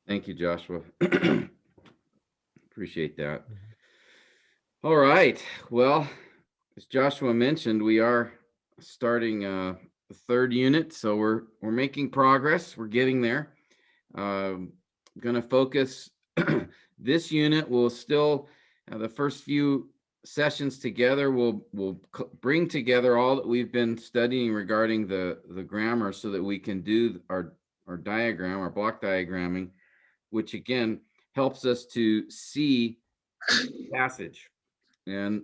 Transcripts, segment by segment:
Thank you, Joshua. Appreciate that. All right. Well, as Joshua mentioned, we are starting the third unit, so we're making progress. We're getting there. Going to focus. This unit will still the first few sessions together. We'll bring together all that we've been studying regarding the grammar, so that we can do our diagram, our block diagramming, which again helps us to see the passage and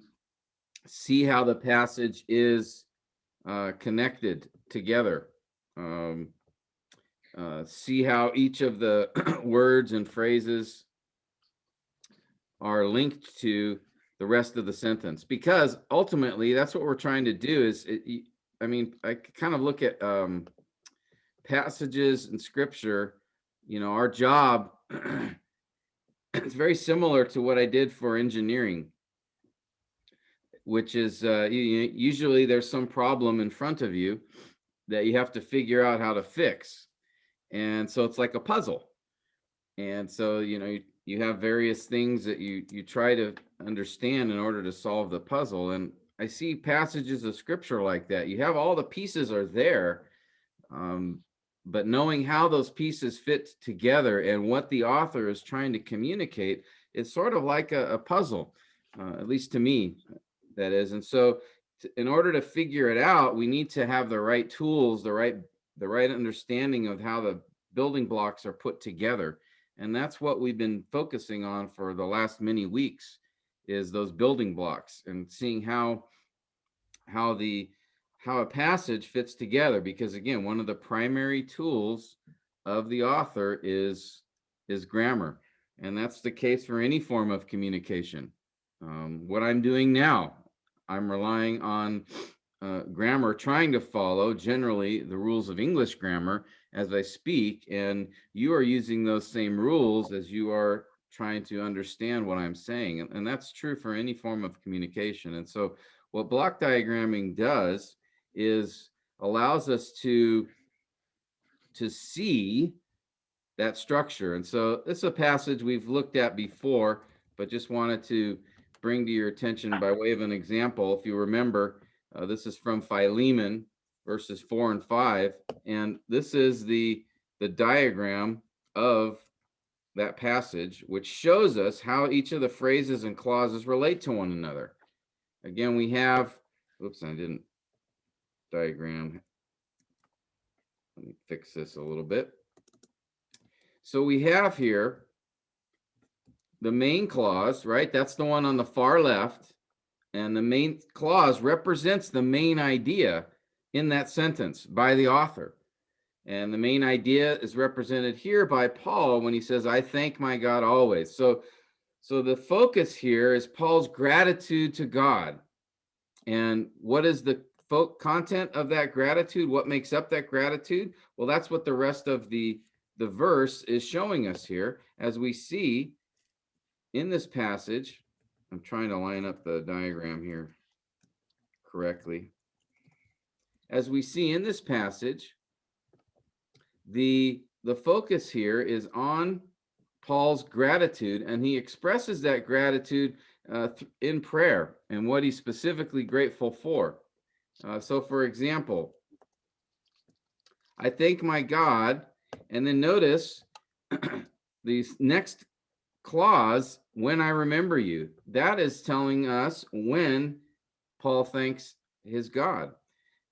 see how the passage is connected together. See how each of the words and phrases are linked to the rest of the sentence, because ultimately that's what we're trying to do. I kind of look at passages in scripture. Our job it's very similar to what I did for engineering, which is usually there's some problem in front of you that you have to figure out how to fix. And so it's like a puzzle. And so, you have various things that you try to understand in order to solve the puzzle. And I see passages of scripture like that. You have all the pieces are there, but knowing how those pieces fit together and what the author is trying to communicate, it's sort of like a puzzle, at least to me, that is. And so in order to figure it out, we need to have the right tools, the right understanding of how the building blocks are put together. And that's what we've been focusing on for the last many weeks, is those building blocks and seeing how a passage fits together. Because again, one of the primary tools of the author is grammar. And that's the case for any form of communication. What I'm doing now, I'm relying on grammar, trying to follow generally the rules of English grammar as I speak, and you are using those same rules as you are trying to understand what I'm saying. And that's true for any form of communication. And so what block diagramming does is allows us to see that structure. And so this is a passage we've looked at before, but just wanted to bring to your attention by way of an example. If you remember, this is from Philemon, verses 4 and 5, and this is the diagram of that passage, which shows us how each of the phrases and clauses relate to one another. Again, we have, oops, I didn't diagram. Let me fix this a little bit. So we have here the main clause, right? That's the one on the far left. And the main clause represents the main idea in that sentence by the author. And the main idea is represented here by Paul when he says, I thank my God always. So the focus here is Paul's gratitude to God. And what is the content of that gratitude? What makes up that gratitude? Well, that's what the rest of the verse is showing us here. As we see in this passage, I'm trying to line up the diagram here correctly. As we see in this passage, the focus here is on Paul's gratitude, and he expresses that gratitude in prayer and what he's specifically grateful for. So for example, I thank my God, and then notice the next clause, when I remember you. That is telling us when Paul thanks his God.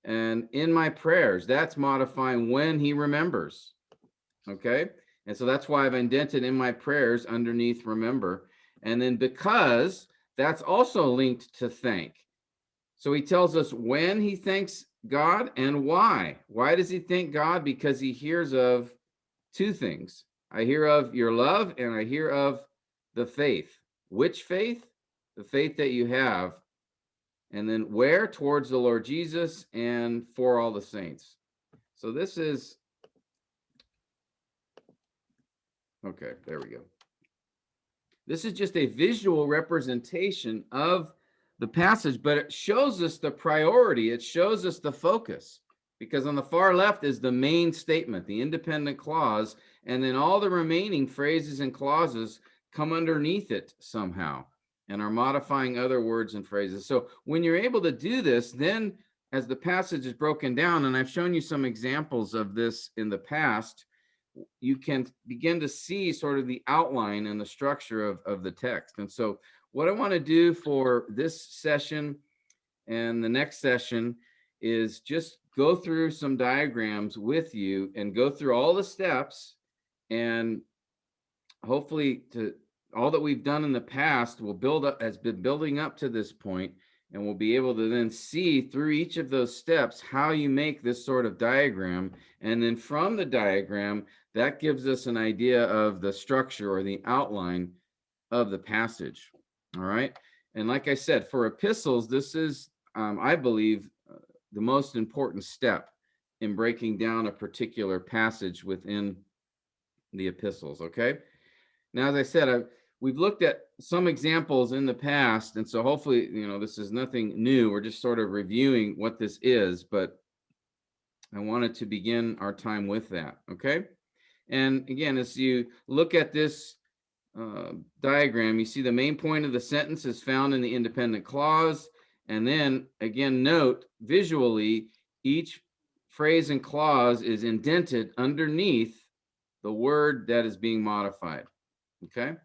And in my prayers, that's modifying when he remembers. Okay? And so that's why I've indented in my prayers underneath remember. And then because that's also linked to thank. So he tells us when he thanks God and why. Why does he thank God? Because he hears of two things. I hear of your love and I hear of the faith. Which faith? The faith that you have. And then where? Towards the Lord Jesus and for all the saints. So this is, okay, there we go. This is just a visual representation of the passage, but it shows us the priority. It shows us the focus. because on the far left is the main statement, the independent clause, and then all the remaining phrases and clauses come underneath it somehow and are modifying other words and phrases. So when you're able to do this, then as the passage is broken down, and I've shown you some examples of this in the past, you can begin to see sort of the outline and the structure of the text. And so what I want to do for this session and the next session is just go through some diagrams with you and go through all the steps, and hopefully to all that we've done in the past will build up, has been building up to this point, and we'll be able to then see through each of those steps how you make this sort of diagram. And then from the diagram, that gives us an idea of the structure or the outline of the passage. All right. And like I said, for epistles, this is, I believe, the most important step in breaking down a particular passage within the epistles. Okay. Now, as I said, we've looked at some examples in the past, and so hopefully, this is nothing new. We're just sort of reviewing what this is, but I wanted to begin our time with that, okay? And again, as you look at this diagram, you see the main point of the sentence is found in the independent clause, and then, again, note visually, each phrase and clause is indented underneath the word that is being modified. Okay.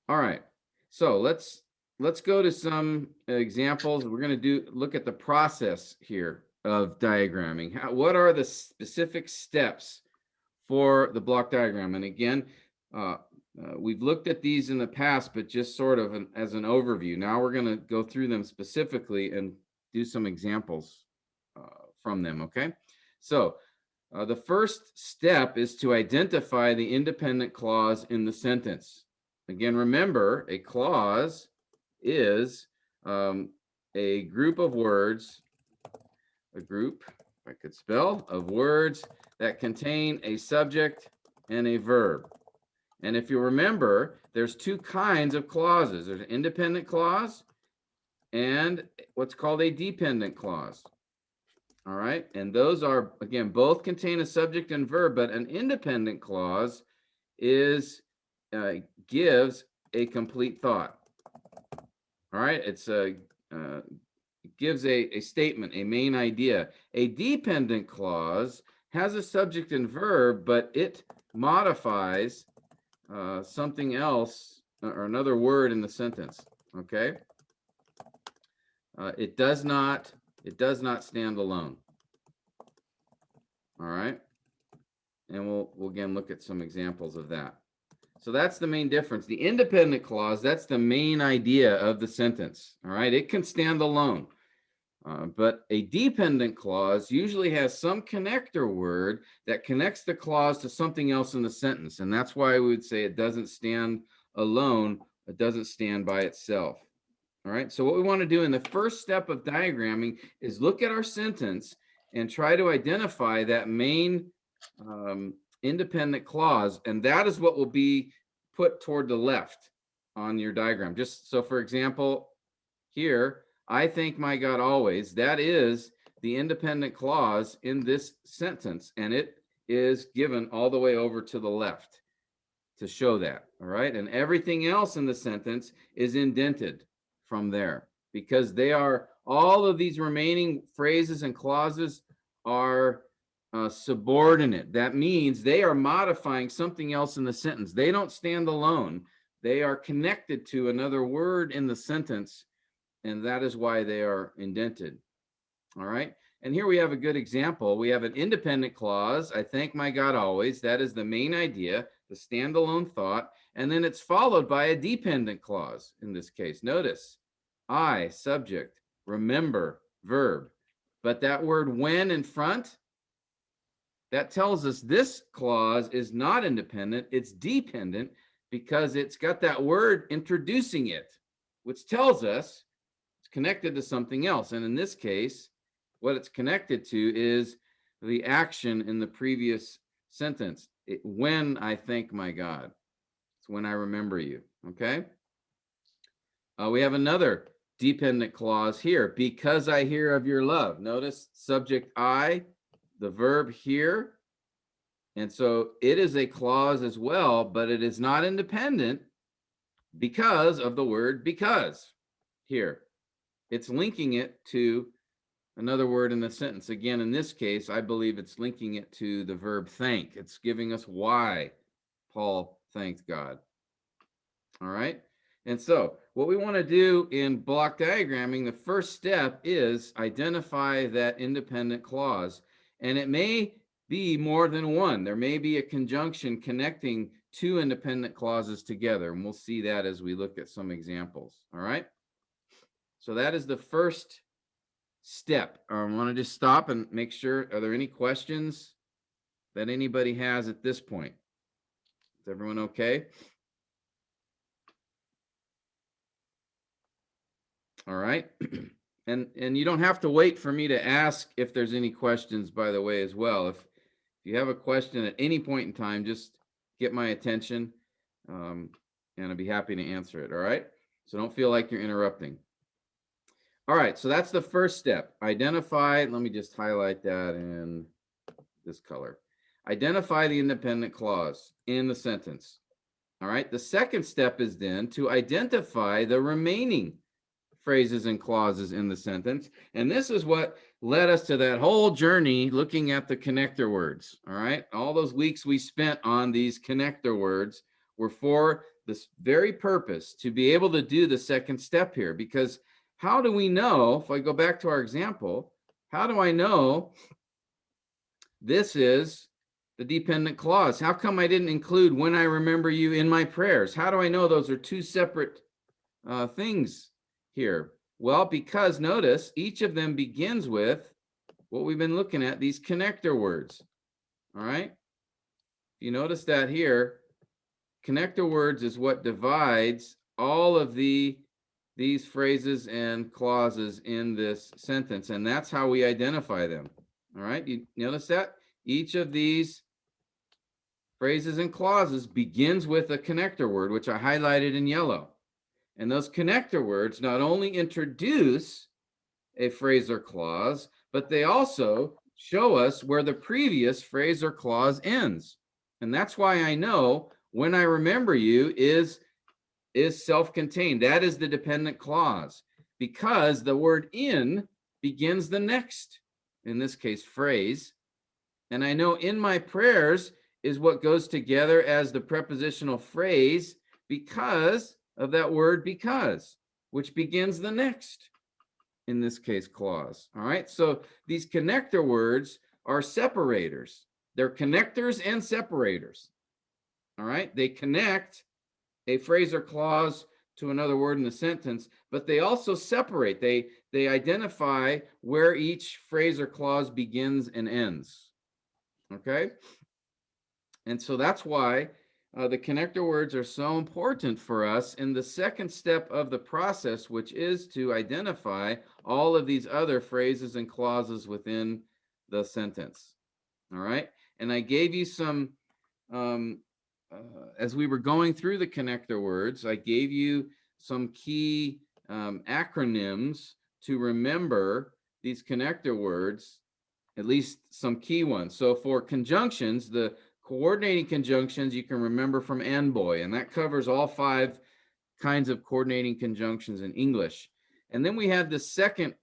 All right. So let's go to some examples. We're going to look at the process here of diagramming. What are the specific steps for the block diagram? And again, we've looked at these in the past, but just sort of as an overview. Now we're going to go through them specifically and do some examples from them. Okay. So the first step is to identify the independent clause in the sentence. Again, remember, a clause is a group of words, if I could spell, of words that contain a subject and a verb. And if you remember, there's two kinds of clauses. There's an independent clause and what's called a dependent clause. All right, and those are, again, both contain a subject and verb, but an independent clause is gives a complete thought. All right, it's gives a statement, a main idea. A dependent clause has a subject and verb, but it modifies something else or another word in the sentence. Okay, it does not stand alone. All right, and we'll again look at some examples of that. So that's the main difference. The independent clause, that's the main idea of the sentence. All right, it can stand alone. But a dependent clause usually has some connector word that connects the clause to something else in the sentence. And that's why we would say it doesn't stand alone. It doesn't stand by itself. All right, so what we want to do in the first step of diagramming is look at our sentence and try to identify that main independent clause. And that is what will be put toward the left on your diagram. Just so, for example, here, I thank my God always. That is the independent clause in this sentence, and it is given all the way over to the left to show that. All right, and everything else in the sentence is indented from there because they are, all of these remaining phrases and clauses are subordinate. That means they are modifying something else in the sentence. They don't stand alone. They are connected to another word in the sentence, and that is why they are indented. All right. And here we have a good example. We have an independent clause. I thank my God always. That is the main idea, the standalone thought. And then it's followed by a dependent clause in this case. Notice, I, subject, remember, verb. But that word when in front, that tells us this clause is not independent. It's dependent because it's got that word introducing it, which tells us it's connected to something else. And in this case, what it's connected to is the action in the previous sentence. When I thank my God, it's when I remember you. Okay. We have another dependent clause here, because I hear of your love. Notice subject I, the verb here. And so it is a clause as well, but it is not independent because of the word because here. It's linking it to another word in the sentence. Again, in this case, I believe it's linking it to the verb thank. It's giving us why Paul thanked God. All right. And so what we want to do in block diagramming, the first step is identify that independent clause. And it may be more than one. There may be a conjunction connecting two independent clauses together. And we'll see that as we look at some examples. All right. So that is the first step. I want to just stop and make sure, are there any questions that anybody has at this point? Is everyone okay? All right. And you don't have to wait for me to ask if there's any questions, by the way, as well. If you have a question at any point in time, just get my attention, and I'll be happy to answer it. All right. So don't feel like you're interrupting. All right. So that's the first step. Identify. Let me just highlight that in this color. Identify the independent clause in the sentence. All right. The second step is then to identify the remaining phrases and clauses in the sentence. And this is what led us to that whole journey looking at the connector words. All right. All those weeks we spent on these connector words were for this very purpose, to be able to do the second step here. Because how do we know, if I go back to our example, how do I know this is the dependent clause? How come I didn't include when I remember you in my prayers? How do I know those are two separate things here? Well, because notice each of them begins with what we've been looking at, these connector words. All right. You notice that here, connector words is what divides all of these phrases and clauses in this sentence. And that's how we identify them. All right. You notice that each of these phrases and clauses begins with a connector word, which I highlighted in yellow. And those connector words not only introduce a phrase or clause, but they also show us where the previous phrase or clause ends. And that's why I know when I remember you is self-contained. That is the dependent clause, because the word in begins the next, in this case, phrase. And I know in my prayers is what goes together as the prepositional phrase because of that word because, which begins the next, in this case, clause. All right. So these connector words are separators. They're connectors and separators. All right. They connect a phrase or clause to another word in the sentence, but they also separate. They identify where each phrase or clause begins and ends. Okay. And so that's why the connector words are so important for us in the second step of the process, which is to identify all of these other phrases and clauses within the sentence. All right. And I gave you some, as we were going through the connector words, I gave you some key acronyms to remember these connector words, at least some key ones. So for conjunctions, the coordinating conjunctions you can remember from Enboy, and that covers all 5 kinds of coordinating conjunctions in English. And then we had the second,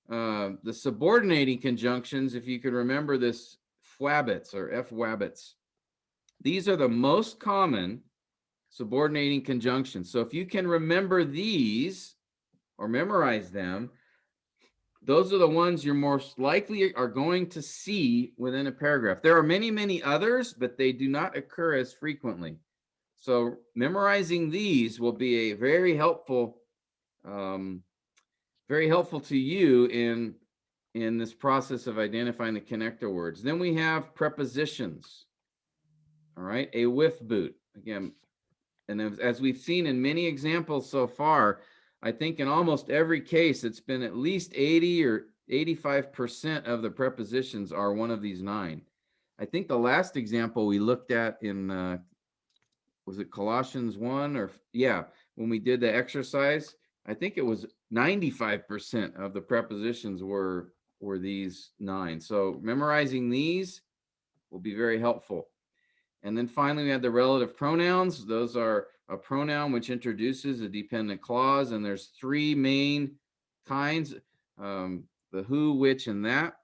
the subordinating conjunctions, if you could remember this, FWABITs or FWABITs. These are the most common subordinating conjunctions. So if you can remember these or memorize them, those are the ones you're most likely are going to see within a paragraph. There are many, many others, but they do not occur as frequently. So memorizing these will be a very helpful to you in this process of identifying the connector words. Then we have prepositions. All right, a with boot. Again, and as we've seen in many examples so far, I think in almost every case, it's been at least 80 or 85% of the prepositions are one of these 9. I think the last example we looked at in, was it Colossians 1 or, yeah, when we did the exercise, I think it was 95% of the prepositions were these 9. So memorizing these will be very helpful. And then finally, we have the relative pronouns. Those are a pronoun which introduces a dependent clause, and there's 3 main kinds, the who, which, and that.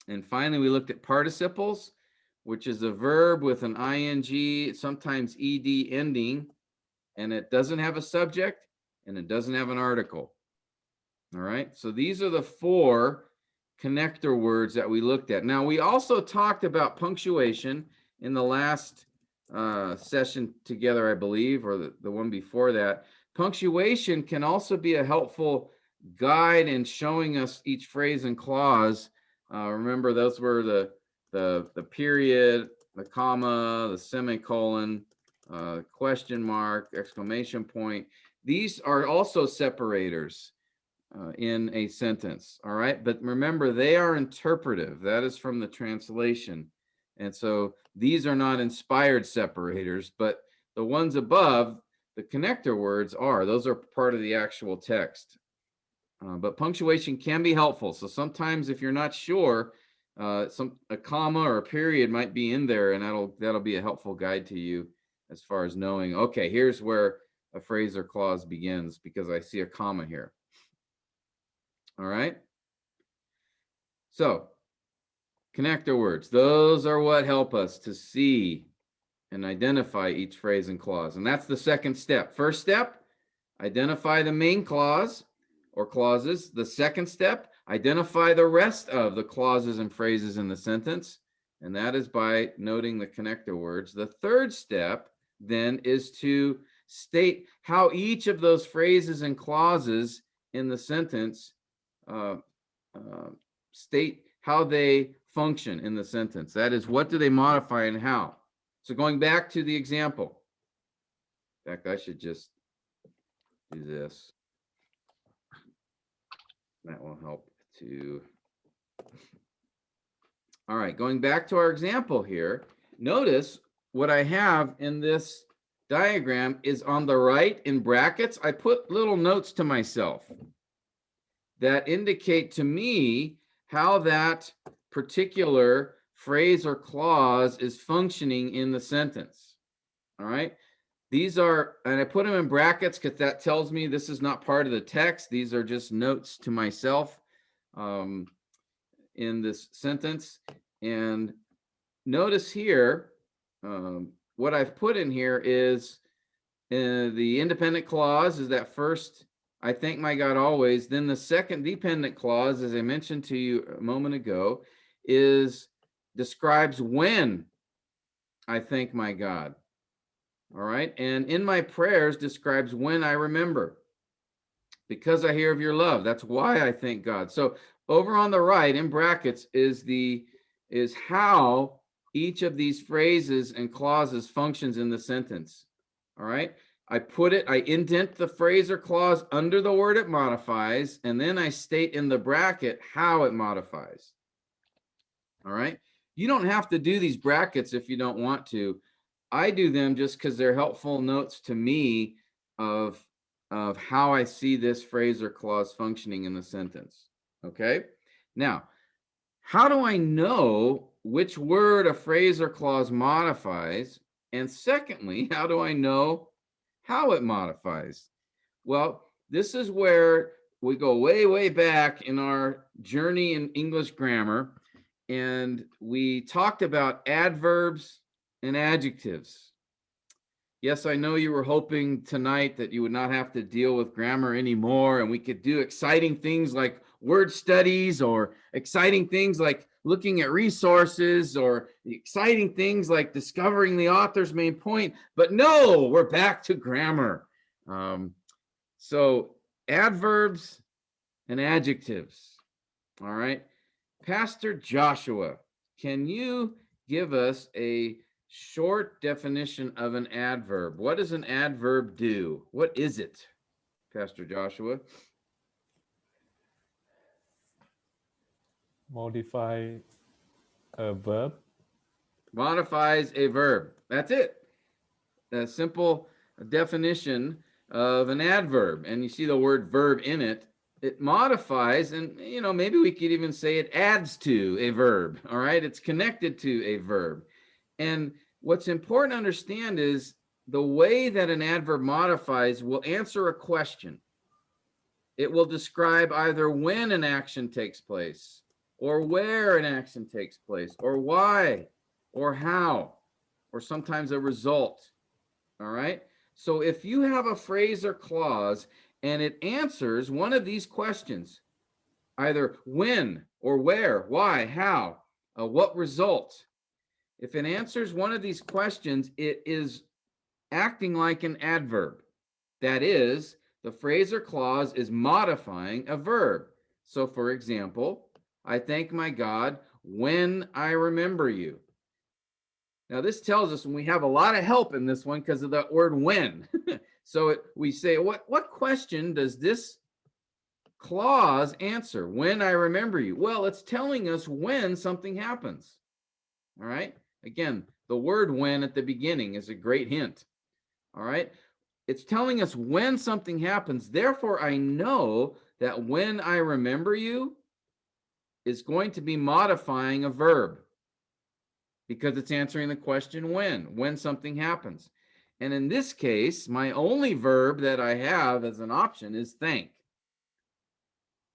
And finally, we looked at participles, which is a verb with an ing, sometimes ed ending, and it doesn't have a subject, and it doesn't have an article. All right, so these are the 4 connector words that we looked at. Now, we also talked about punctuation in the last session together, I believe, or the one before that. Punctuation can also be a helpful guide in showing us each phrase and clause. Remember, those were the period, the comma, the semicolon, question mark, exclamation point. These are also separators in a sentence. All right, but remember, they are interpretive. That is from the translation. And so these are not inspired separators, but the ones above, the connector words are. Those are part of the actual text. But punctuation can be helpful. So sometimes if you're not sure, a comma or a period might be in there, and that'll be a helpful guide to you as far as knowing, okay, here's where a phrase or clause begins because I see a comma here. All right. So connector words, those are what help us to see and identify each phrase and clause. And that's the second step. First step, identify the main clause or clauses. The second step, identify the rest of the clauses and phrases in the sentence. And that is by noting the connector words. The third step then is to state how each of those phrases and clauses in the sentence state how they function in the sentence. That is, what do they modify and how? So going back to the example. In fact, I should just do this. That will help too. All right, going back to our example here, notice what I have in this diagram is on the right in brackets. I put little notes to myself that indicate to me how that particular phrase or clause is functioning in the sentence. All right. These are, and I put them in brackets because that tells me this is not part of the text. These are just notes to myself in this sentence. And notice here, what I've put in here is the independent clause is that first, I thank my God always. Then the second dependent clause, as I mentioned to you a moment ago, describes when I thank my God. All right. And in my prayers describes when I remember. Because I hear of your love. That's why I thank God. So over on the right in brackets is how each of these phrases and clauses functions in the sentence. All right. I indent the phrase or clause under the word it modifies, and then I state in the bracket how it modifies. All right. You don't have to do these brackets if you don't want to. I do them just because they're helpful notes to me of how I see this phrase or clause functioning in the sentence. Okay. Now, how do I know which word a phrase or clause modifies? And secondly, how do I know how it modifies? Well, this is where we go way, way back in our journey in English grammar, and we talked about adverbs and adjectives. Yes, I know you were hoping tonight that you would not have to deal with grammar anymore, and we could do exciting things like word studies or exciting things like looking at resources or exciting things like discovering the author's main point. But no, we're back to grammar. So adverbs and adjectives. All right. Pastor Joshua, can you give us a short definition of an adverb? What does an adverb do? What is it, Pastor Joshua? Modify a verb. Modifies a verb. That's it. A simple definition of an adverb, and you see the word verb in it, it modifies, and maybe we could even say it adds to a verb. All right, it's connected to a verb. And what's important to understand is the way that an adverb modifies will answer a question. It will describe either when an action takes place, or where an action takes place, or why, or how, or sometimes a result. All right. So if you have a phrase or clause and it answers one of these questions, either when or where, why, how, what result, if it answers one of these questions, it is acting like an adverb. That is, the phrase or clause is modifying a verb. So for example, I thank my God when I remember you. Now, this tells us when we have a lot of help in this one because of that word when. So we say, what question does this clause answer? When I remember you. Well, it's telling us when something happens. All right. Again, the word when at the beginning is a great hint. All right. It's telling us when something happens. Therefore, I know that when I remember you is going to be modifying a verb, because it's answering the question when something happens. And in this case, my only verb that I have as an option is thank.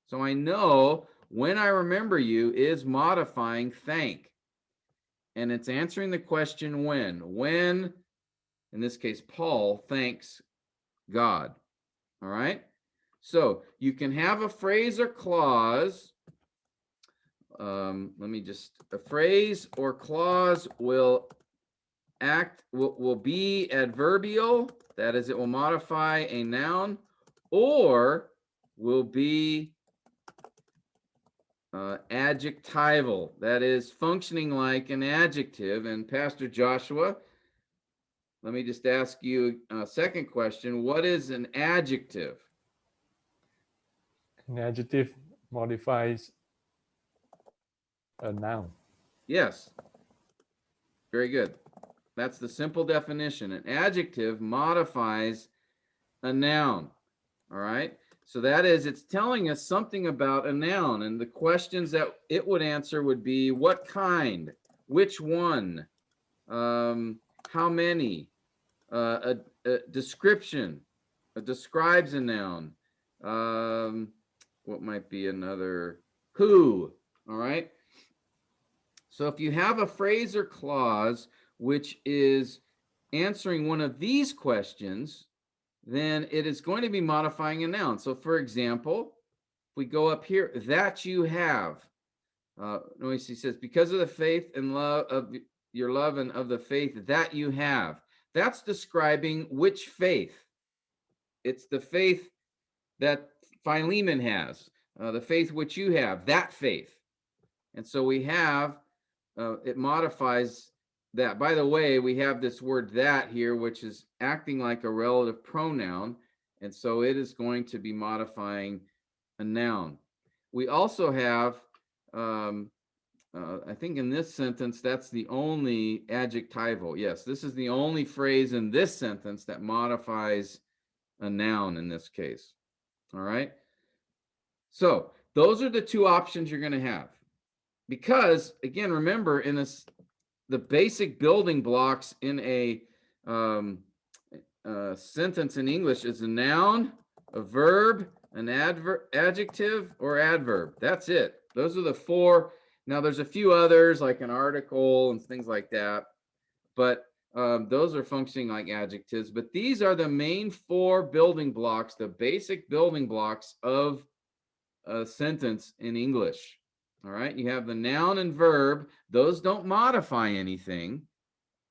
So I know when I remember you is modifying thank. And it's answering the question when, in this case, Paul thanks God. All right. So you can have a phrase or clause. A phrase or clause will be adverbial, that is, it will modify a noun, or will be adjectival, that is, functioning like an adjective. And Pastor Joshua, let me just ask you a second question. What is an adjective? An adjective modifies a noun. Yes. Very good. That's the simple definition. An adjective modifies a noun. All right. So that is, it's telling us something about a noun. And the questions that it would answer would be what kind, which one, how many, a description, describes a noun. What might be another? Who. All right. So if you have a phrase or clause which is answering one of these questions, then it is going to be modifying a noun. So for example, if we go up here, that you have. Noisy says, because of the faith and love of your love and of the faith that you have. That's describing which faith. It's the faith that Philemon has, the faith which you have, that faith. And so we have, it modifies that. By the way, we have this word that here, which is acting like a relative pronoun. And so it is going to be modifying a noun. We also have, I think in this sentence, that's the only adjectival. Yes, this is the only phrase in this sentence that modifies a noun in this case. All right. So those are the two options you're going to have. Because, again, remember, in this, the basic building blocks in a sentence in English is a noun, a verb, an adjective, or adverb. That's it. Those are the four. Now, there's a few others, like an article and things like that, but those are functioning like adjectives. But these are the main four building blocks, the basic building blocks of a sentence in English. All right, you have the noun and verb. Those don't modify anything.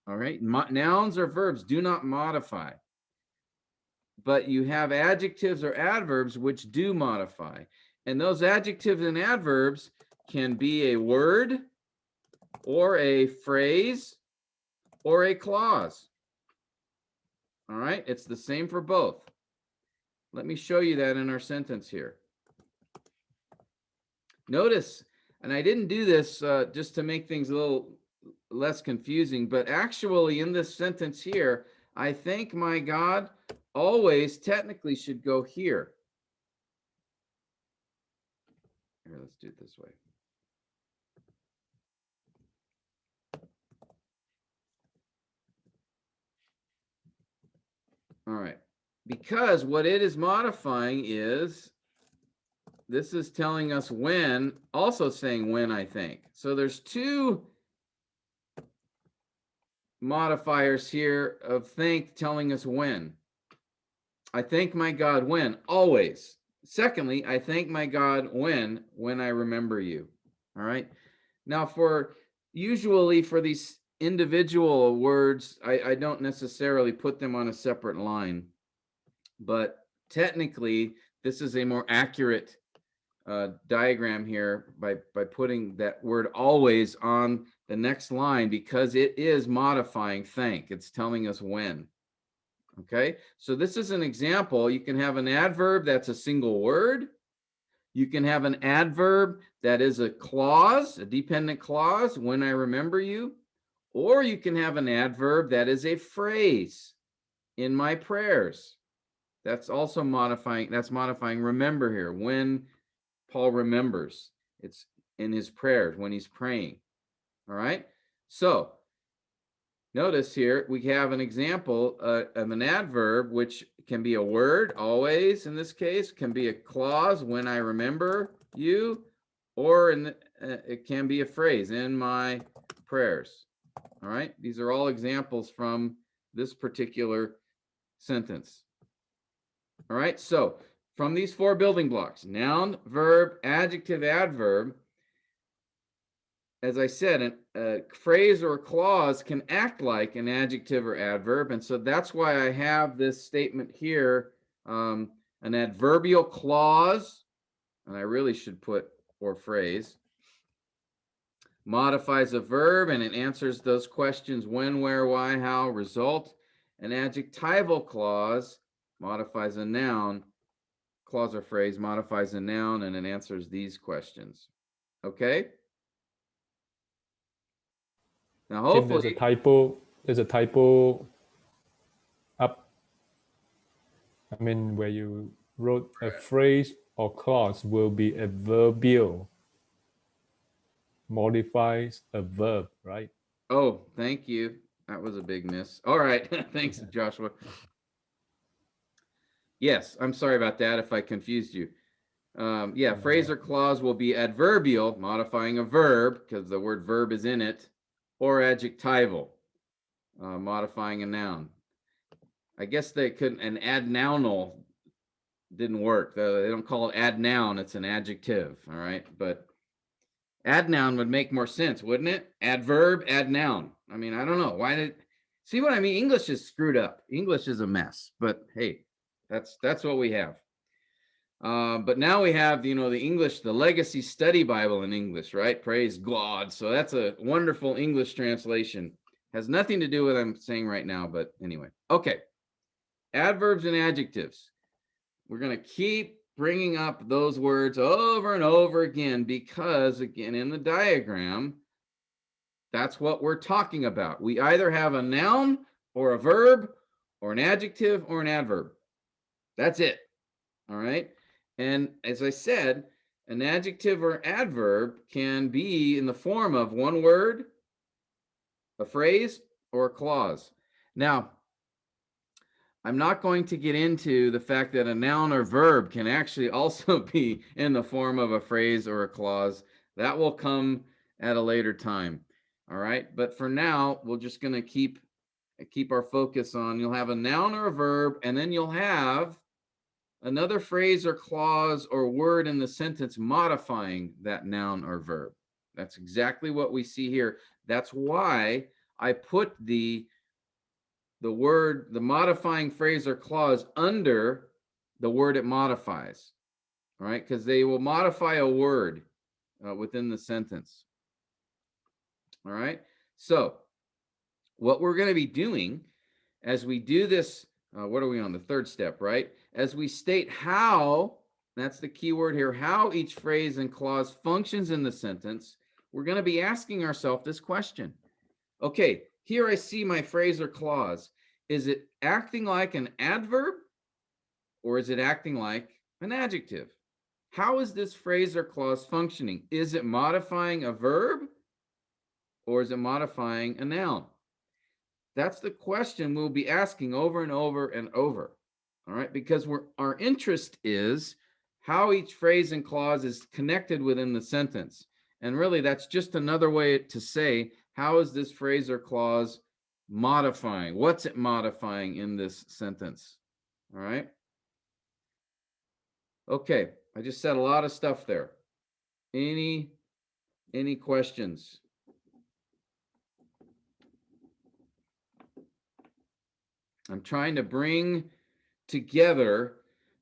All right, nouns or verbs do not modify. But you have adjectives or adverbs which do modify. And those adjectives and adverbs can be a word or a phrase or a clause. All right, it's the same for both. Let me show you that in our sentence here. Notice, and I didn't do this just to make things a little less confusing, but actually in this sentence here, I thank my God always technically should go here. Here, let's do it this way. All right. Because what it is modifying is, this is telling us when, also saying when, I think. So there's two modifiers here of think telling us when. I thank my God when, always. Secondly, I thank my God when I remember you. All right. Now usually for these individual words, I don't necessarily put them on a separate line, but technically this is a more accurate diagram here by putting that word always on the next line, because it is modifying thank. It's telling us when. Okay, so this is an example. You can have an adverb that's a single word. You can have an adverb that is a clause, a dependent clause, when I remember you. Or you can have an adverb that is a phrase, in my prayers. That's also modifying, that's modifying remember here, when Paul remembers. It's in his prayers, when he's praying. All right, so notice here we have an example of an adverb, which can be a word, always in this case, can be a clause, when I remember you, or it can be a phrase, in my prayers. All right, these are all examples from this particular sentence. All right, so from these four building blocks, noun, verb, adjective, adverb, as I said, a phrase or a clause can act like an adjective or adverb. And so that's why I have this statement here, an adverbial clause, and I really should put or phrase, modifies a verb and it answers those questions when, where, why, how, result. An adjectival clause modifies a noun, clause or phrase modifies a noun, and it answers these questions. Okay? Now, Jim, hopefully, there's a typo. There's a typo up. I mean, where you wrote a phrase or clause will be adverbial, modifies a verb, right? oh, thank you. That was a big miss. All right. Thanks, Joshua. Yes, I'm sorry about that if I confused you. Yeah, phrase or clause will be adverbial, modifying a verb, because the word verb is in it, or adjectival, modifying a noun. I guess they couldn't, an adnounal didn't work. They don't call it adnoun, it's an adjective, all right? But adnoun would make more sense, wouldn't it? Adverb, adnoun. I mean, I don't know. See what I mean? English is screwed up. English is a mess, but hey, that's what we have. But now we have, the English, the Legacy Study Bible in English, right? Praise God. So that's a wonderful English translation. Has nothing to do with what I'm saying right now, but anyway. Okay. Adverbs and adjectives. We're going to keep bringing up those words over and over again because, again, in the diagram, that's what we're talking about. We either have a noun or a verb or an adjective or an adverb. That's it. All right. And as I said, an adjective or adverb can be in the form of one word, a phrase, or a clause. Now, I'm not going to get into the fact that a noun or verb can actually also be in the form of a phrase or a clause. That will come at a later time. All right. But for now, we're just going to keep our focus on, you'll have a noun or a verb, and then you'll have another phrase or clause or word in the sentence modifying that noun or verb. That's exactly what we see here. That's why I put the word, the modifying phrase or clause under the word it modifies. All right, because they will modify a word within the sentence. All right, so what we're going to be doing as we do this, what are we on? The third step, right? As we state how, that's the key word here, how each phrase and clause functions in the sentence, we're going to be asking ourselves this question. Okay, here I see my phrase or clause. Is it acting like an adverb or is it acting like an adjective? How is this phrase or clause functioning? Is it modifying a verb or is it modifying a noun? That's the question we'll be asking over and over and over. All right, because our interest is how each phrase and clause is connected within the sentence. And really, that's just another way to say, how is this phrase or clause modifying? What's it modifying in this sentence? All right. Okay, I just said a lot of stuff there. Any questions? I'm trying to bring together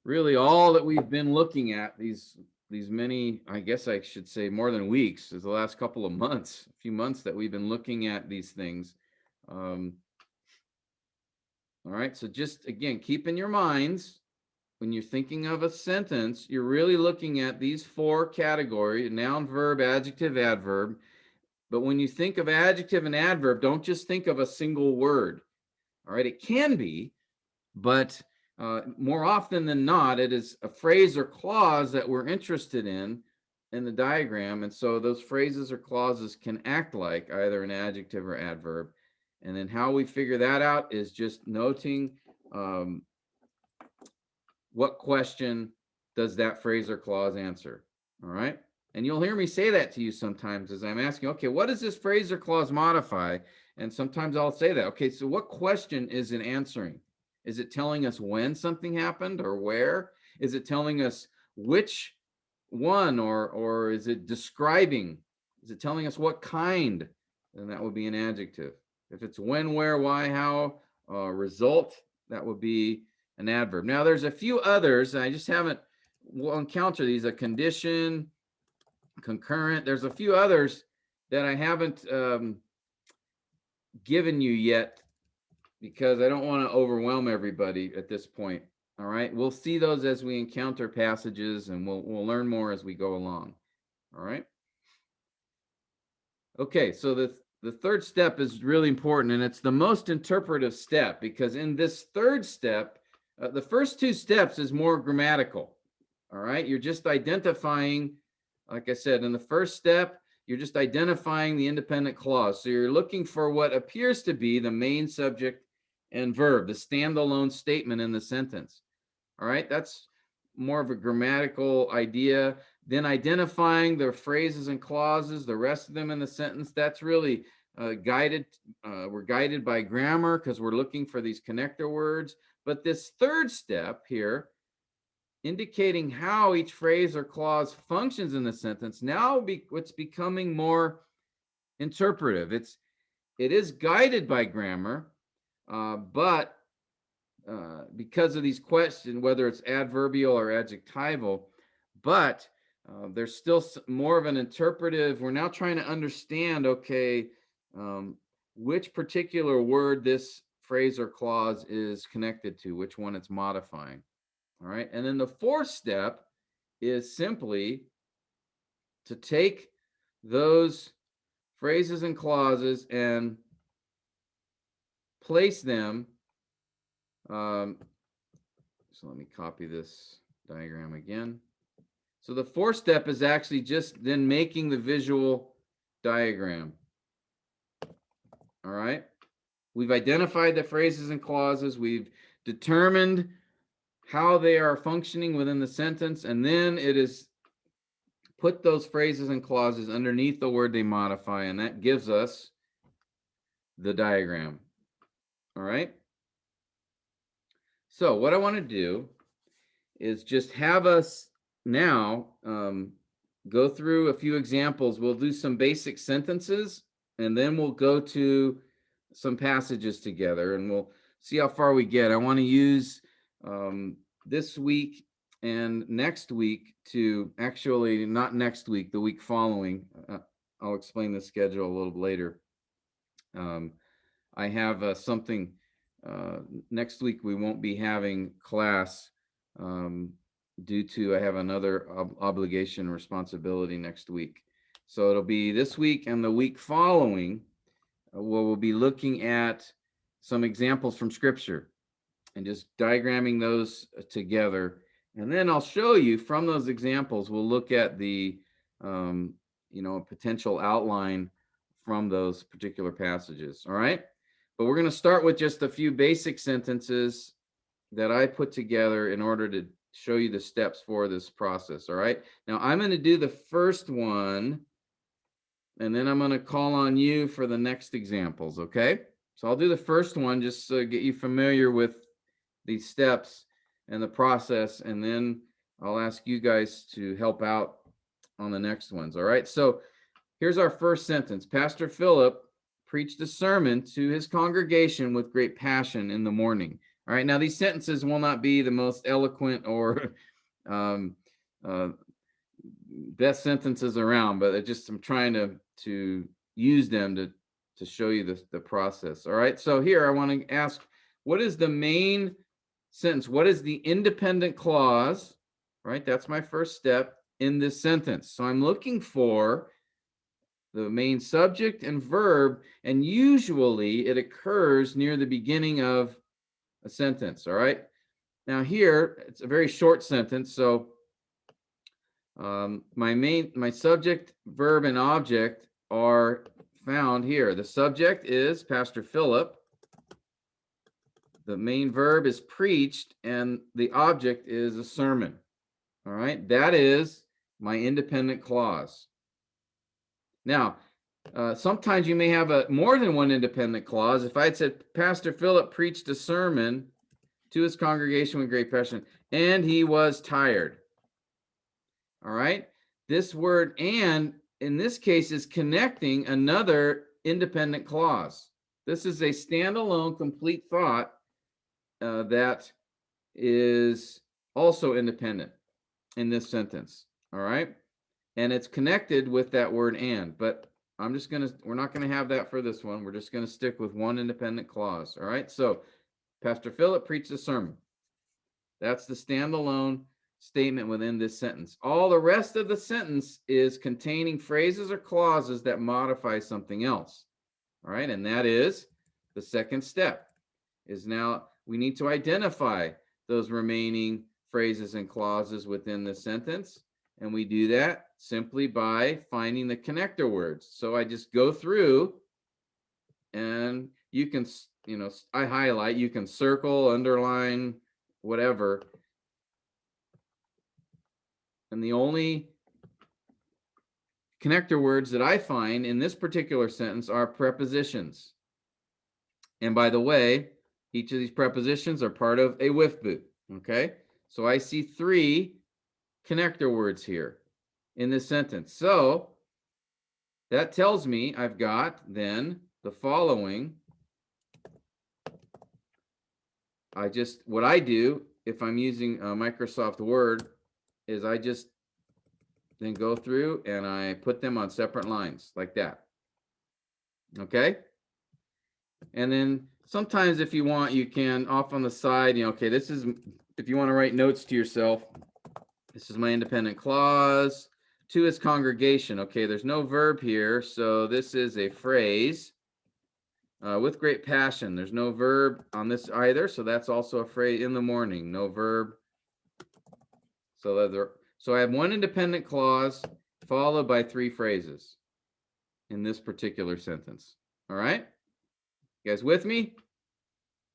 really all that we've been looking at these many, I guess I should say more than weeks, is the last couple of months, a few months that we've been looking at these things. All right, so just again, keep in your minds when you're thinking of a sentence, you're really looking at these four categories: noun, verb, adjective, adverb. But when you think of adjective and adverb, don't just think of a single word. All right, it can be, but more often than not, it is a phrase or clause that we're interested in the diagram. And so those phrases or clauses can act like either an adjective or adverb. And then how we figure that out is just noting what question does that phrase or clause answer. All right. And you'll hear me say that to you sometimes as I'm asking, okay, what does this phrase or clause modify? And sometimes I'll say that, okay, so what question is it answering? Is it telling us when something happened or where? Is it telling us which one, or is it describing? Is it telling us what kind? Then that would be an adjective. If it's when, where, why, how, result, that would be an adverb. Now there's a few others, and I just haven't, we'll encounter these, a condition, concurrent. There's a few others that I haven't given you yet because I don't want to overwhelm everybody at this point. All right, we'll see those as we encounter passages, and we'll learn more as we go along. All right. Okay, so the third step is really important, and it's the most interpretive step, because in this third step, the first two steps is more grammatical. All right, you're just identifying, like I said, in the first step, you're just identifying the independent clause. So you're looking for what appears to be the main subject and verb, the standalone statement in the sentence. All right, that's more of a grammatical idea. Then identifying the phrases and clauses, the rest of them in the sentence, that's really guided. We're guided by grammar because we're looking for these connector words. But this third step here, indicating how each phrase or clause functions in the sentence, now it's becoming more interpretive. It is guided by grammar, but because of these questions, whether it's adverbial or adjectival, but there's still more of an interpretive. We're now trying to understand, okay, which particular word this phrase or clause is connected to, which one it's modifying. All right. And then the fourth step is simply to take those phrases and clauses and place them. So let me copy this diagram again. So the fourth step is actually just then making the visual diagram. All right. We've identified the phrases and clauses. We've determined how they are functioning within the sentence. And then it is put those phrases and clauses underneath the word they modify. And that gives us the diagram. All right. So what I want to do is just have us now go through a few examples. We'll do some basic sentences, and then we'll go to some passages together, and we'll see how far we get. I want to use this week and next week to actually, not next week, the week following. I'll explain the schedule a little later. I have something next week. We won't be having class due to I have another obligation responsibility next week. So it'll be this week and the week following where we'll be looking at some examples from Scripture. and just diagramming those together. And then I'll show you from those examples, we'll look at the, potential outline from those particular passages. All right. But we're going to start with just a few basic sentences that I put together in order to show you the steps for this process. All right. Now I'm going to do the first one, and then I'm going to call on you for the next examples. Okay. So I'll do the first one just to get you familiar with these steps and the process, and then I'll ask you guys to help out on the next ones. All right. So here's our first sentence. Pastor Philip preached a sermon to his congregation with great passion in the morning. All right. Now, these sentences will not be the most eloquent or best sentences around, but I'm trying to use them to show you the process. All right. So here I want to ask, what is the main sentence? What is the independent clause? Right. That's my first step in this sentence. So I'm looking for the main subject and verb, and usually it occurs near the beginning of a sentence. All right. Now here, it's a very short sentence. So my subject, verb, and object are found here. The subject is Pastor Philip. The main verb is preached, and the object is a sermon. All right. That is my independent clause. Now, sometimes you may have more than one independent clause. If I had said, Pastor Philip preached a sermon to his congregation with great passion, and he was tired. All right. This word "and" in this case is connecting another independent clause. This is a standalone complete thought that is also independent in this sentence. All right. And it's connected with that word "and," but we're not going to have that for this one. We're just going to stick with one independent clause. All right. So Pastor Philip preached a sermon. That's the standalone statement within this sentence. All the rest of the sentence is containing phrases or clauses that modify something else. All right. And that is the second step. Is now we need to identify those remaining phrases and clauses within the sentence. And we do that simply by finding the connector words. So I just go through, and you can, I highlight, you can circle, underline, whatever. And the only connector words that I find in this particular sentence are prepositions. And by the way, each of these prepositions are part of a with boot. Okay. So I see 3 connector words here in this sentence. So that tells me I've got then the following. What I do if I'm using Microsoft Word is I just then go through and I put them on separate lines like that. Okay. And then sometimes if you want, you can off on the side, okay, this is, if you want to write notes to yourself, this is my independent clause to his congregation. Okay, there's no verb here, so this is a phrase with great passion. There's no verb on this either, so that's also a phrase. In the morning, no verb. So I have one independent clause followed by 3 phrases in this particular sentence. All right, you guys with me?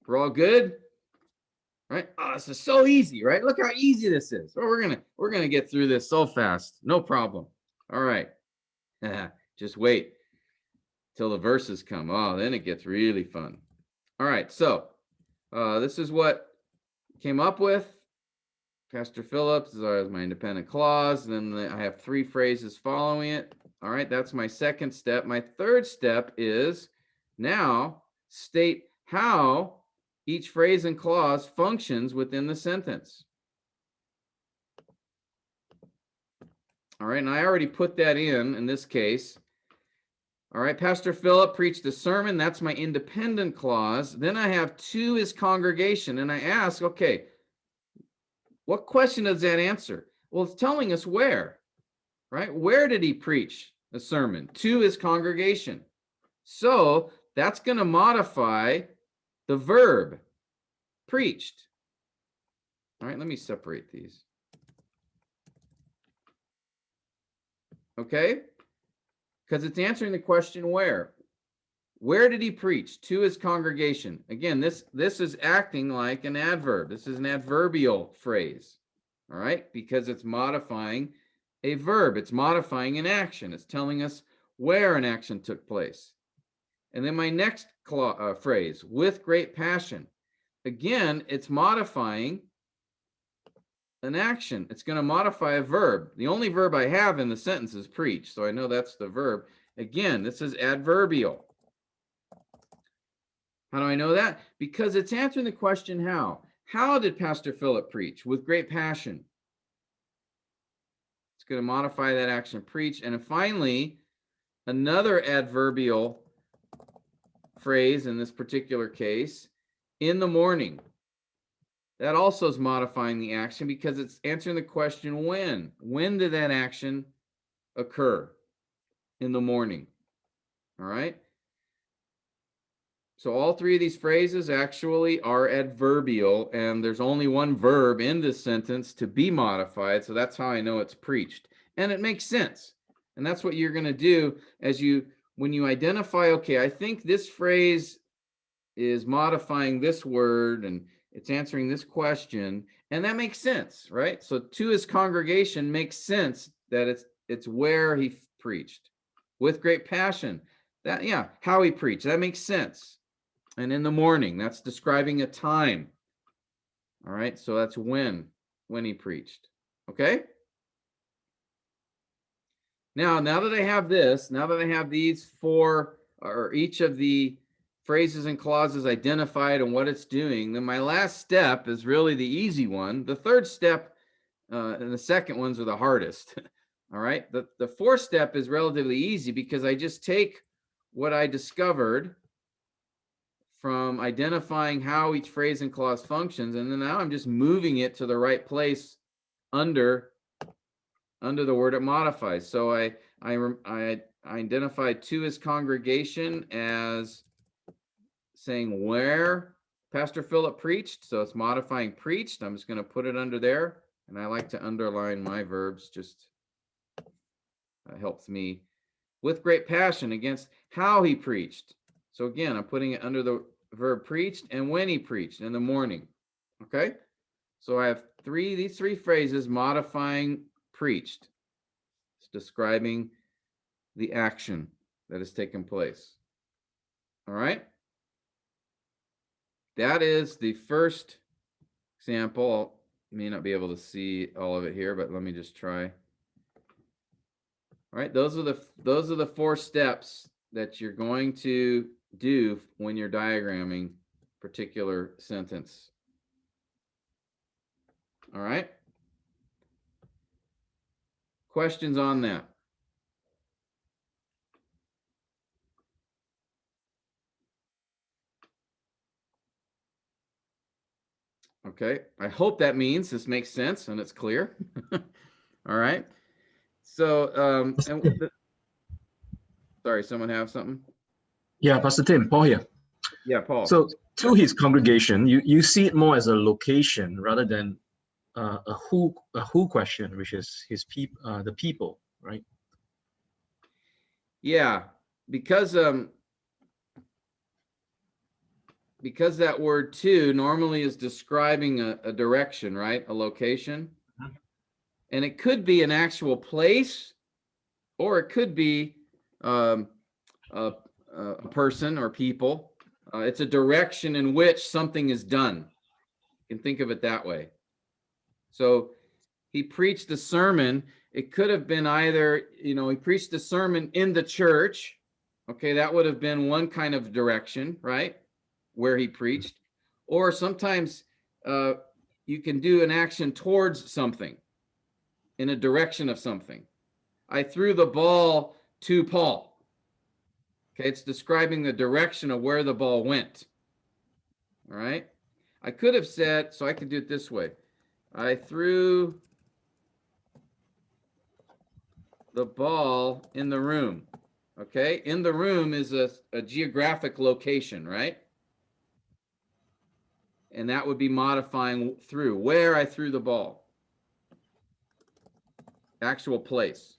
We're all good? Right? Oh, this is so easy, right? Look how easy this is. Oh, we're gonna get through this so fast. No problem. All right. Just wait till the verses come. Oh, then it gets really fun. All right. So this is what came up with. Pastor Phillips is my independent clause. And then I have 3 phrases following it. All right. That's my second step. My third step is now state how each phrase and clause functions within the sentence. All right, and I already put that in this case. All right, Pastor Philip preached a sermon. That's my independent clause. Then I have to his congregation, and I ask, okay, what question does that answer? Well, it's telling us where, right? Where did he preach the sermon? To his congregation. So that's going to modify the verb. preached. All right, let me separate these. Okay? Because it's answering the question where. Where did he preach? To his congregation. Again, this is acting like an adverb. This is an adverbial phrase. All right? Because it's modifying a verb. It's modifying an action. It's telling us where an action took place. And then my next phrase, with great passion. Again, it's modifying an action. It's going to modify a verb. The only verb I have in the sentence is preach, so I know that's the verb. Again, this is adverbial. How do I know that? Because it's answering the question how. How did Pastor Philip preach? With great passion. It's going to modify that action, preach. And finally, another adverbial phrase in this particular case, in the morning. That also is modifying the action because it's answering the question when. When did that action occur? In the morning. All right? So all three of these phrases actually are adverbial, and there's only one verb in this sentence to be modified, so that's how I know it's preached. And it makes sense. And that's what you're going to do when you identify, okay, I think this phrase is modifying this word and it's answering this question, and that makes sense, right? So to his congregation makes sense that it's where he preached with great passion. That, yeah, how he preached, that makes sense. And in the morning, that's describing a time. All right, so that's when he preached. Okay? Now that I have this, now that I have these four, or each of the phrases and clauses identified and what it's doing, then my last step is really the easy one. The third step and the second ones are the hardest. All right, the fourth step is relatively easy because I just take what I discovered from identifying how each phrase and clause functions, and then now I'm just moving it to the right place under the word it modifies. So I identified to his congregation as saying where Pastor Philip preached, so it's modifying preached. I'm just going to put it under there, and I like to underline my verbs, just helps me. With great passion, against how he preached. So again, I'm putting it under the verb preached and when he preached in the morning. Okay? So I have these three phrases modifying preached. It's describing the action that has taken place. All right? That is the first example. I may not be able to see all of it here, but let me just try. All right, those are the four steps that you're going to do when you're diagramming particular sentence. All right? Questions on that? Okay, I hope that means this makes sense and it's clear. All right. So, sorry, someone have something? Yeah, Pastor Tim, Paul here. Yeah, Paul. So to his congregation, you see it more as a location rather than a who question, which is the people, right? Yeah, because that word to normally is describing a direction, right? A location. Mhm. And it could be an actual place, or it could be a person or people. It's a direction in which something is done. You can think of it that way. So he preached a sermon. It could have been either, he preached a sermon in the church. Okay, that would have been one kind of direction, right? Where he preached. Or sometimes you can do an action towards something, in a direction of something. I threw the ball to Paul. Okay, it's describing the direction of where the ball went. All right. I could have said, so I could do it this way. I threw the ball in the room. Okay, in the room is a geographic location, right? and that would be modifying through, where I threw the ball. Actual place.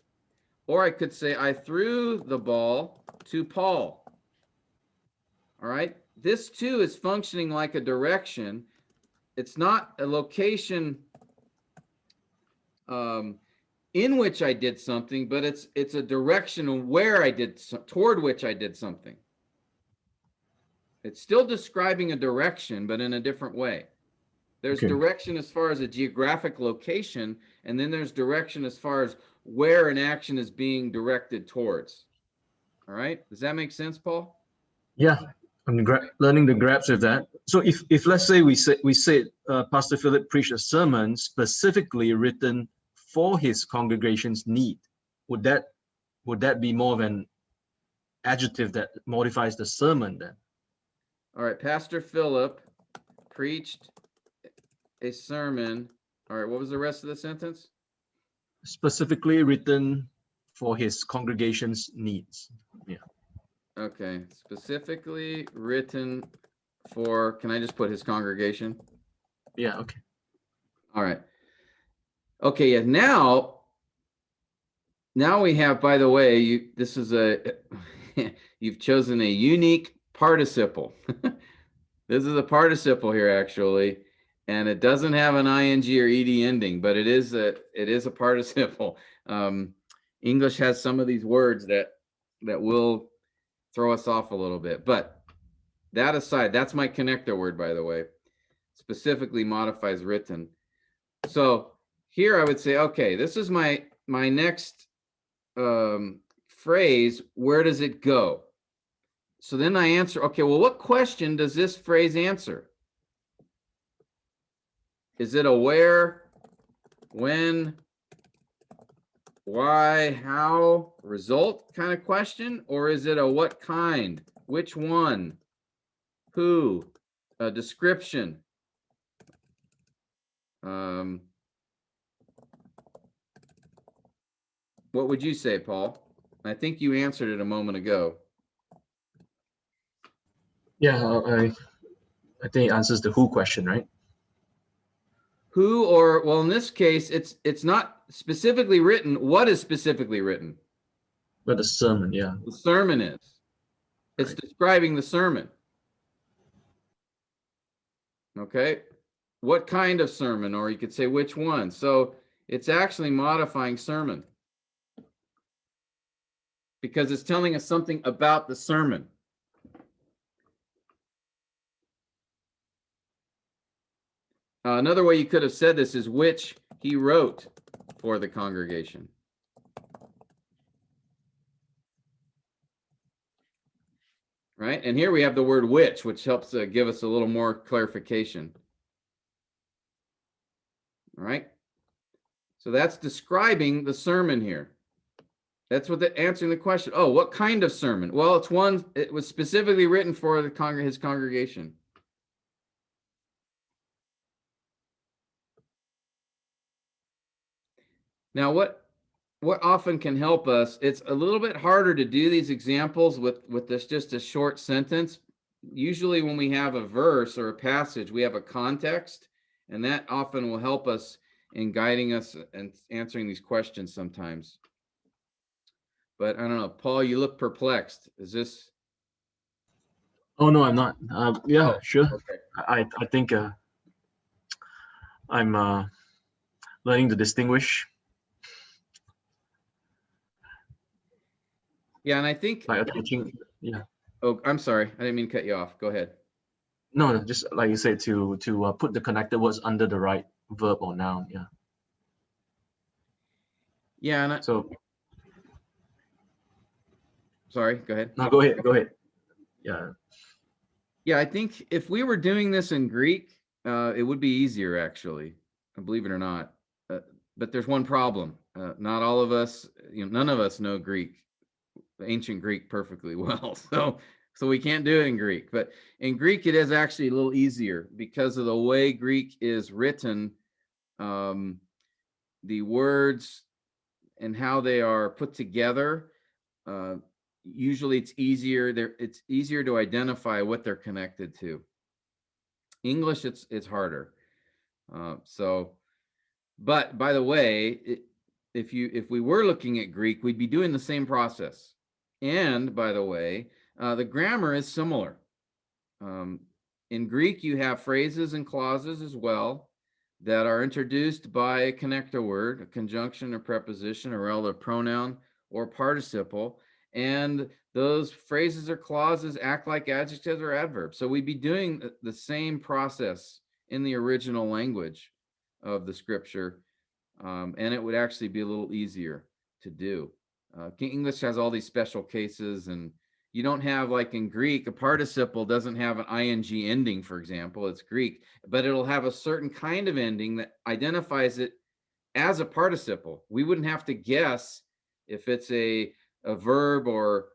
Or I could say I threw the ball to Paul. All right. This too is functioning like a direction. It's not a location in which I did something, but it's a direction where I did, toward which I did something. It's still describing a direction, but in a different way. There's direction as far as a geographic location, and then there's direction as far as where an action is being directed towards. All right, does that make sense, Paul? Yeah, I'm learning the grasp of that. So if let's say we said Pastor Philip preached a sermon specifically written for his congregation's need, would that be more of an adjective that modifies the sermon then? All right, Pastor Philip preached a sermon. All right, what was the rest of the sentence? Specifically written for his congregation's needs. Yeah. Okay, specifically written for, can I just put his congregation? Yeah, okay. All right. Okay, yeah, now we have, by the way, this is you've chosen a unique participle. This is a participle here, actually, and it doesn't have an ing or ed ending, but it is a participle. English has some of these words that will throw us off a little bit, but that aside, that's my connector word, by the way. Specifically modifies written. So here I would say, okay, this is my next phrase. Where does it go? So then I answer, okay, well, what question does this phrase answer? Is it a where, when, why, how, result kind of question? Or is it a what kind, which one, who, a description? What would you say, Paul? I think you answered it a moment ago. Yeah, I think it answers the who question, right? Who, or, well, in this case, it's not specifically written. What is specifically written? But the sermon, yeah. The sermon is. It's describing the sermon. Okay. What kind of sermon? Or you could say which one. So it's actually modifying sermon, because it's telling us something about the sermon. Another way you could have said this is which he wrote for the congregation. Right? And here we have the word which helps give us a little more clarification. All right? So that's describing the sermon here. That's what answering the question. Oh, what kind of sermon? Well, it was specifically written for his congregation. Now, what often can help us, it's a little bit harder to do these examples with this just a short sentence. Usually when we have a verse or a passage, we have a context, and that often will help us in guiding us and answering these questions sometimes. But I don't know, Paul, you look perplexed. Is this? Oh no, I'm not. Yeah, sure. Okay. I think I'm learning to distinguish. Yeah, and I think. Like teaching. Yeah. Oh, I'm sorry. I didn't mean to cut you off. Go ahead. No, just like you said, to put the connected words under the right verb or noun. Yeah. Yeah, and So. Sorry. Go ahead. No, go ahead. Go ahead. Yeah. Yeah, I think if we were doing this in Greek, it would be easier, actually, believe it or not. But there's one problem. Not all of us, none of us know Greek, ancient Greek, perfectly well. So we can't do it in Greek. But in Greek, it is actually a little easier because of the way Greek is written. The words and how they are put together. Usually it's easier to identify what they're connected to. English, it's harder. But by the way, if we were looking at Greek, we'd be doing the same process. And by the way, the grammar is similar. In Greek, you have phrases and clauses as well that are introduced by a connector word, a conjunction, a preposition, or rather a pronoun or participle. And those phrases or clauses act like adjectives or adverbs. So we'd be doing the same process in the original language of the scripture, and it would actually be a little easier to do. English has all these special cases, and you don't have, like in Greek, a participle doesn't have an ing ending, for example. It's Greek, but it'll have a certain kind of ending that identifies it as a participle. We wouldn't have to guess if it's a verb, or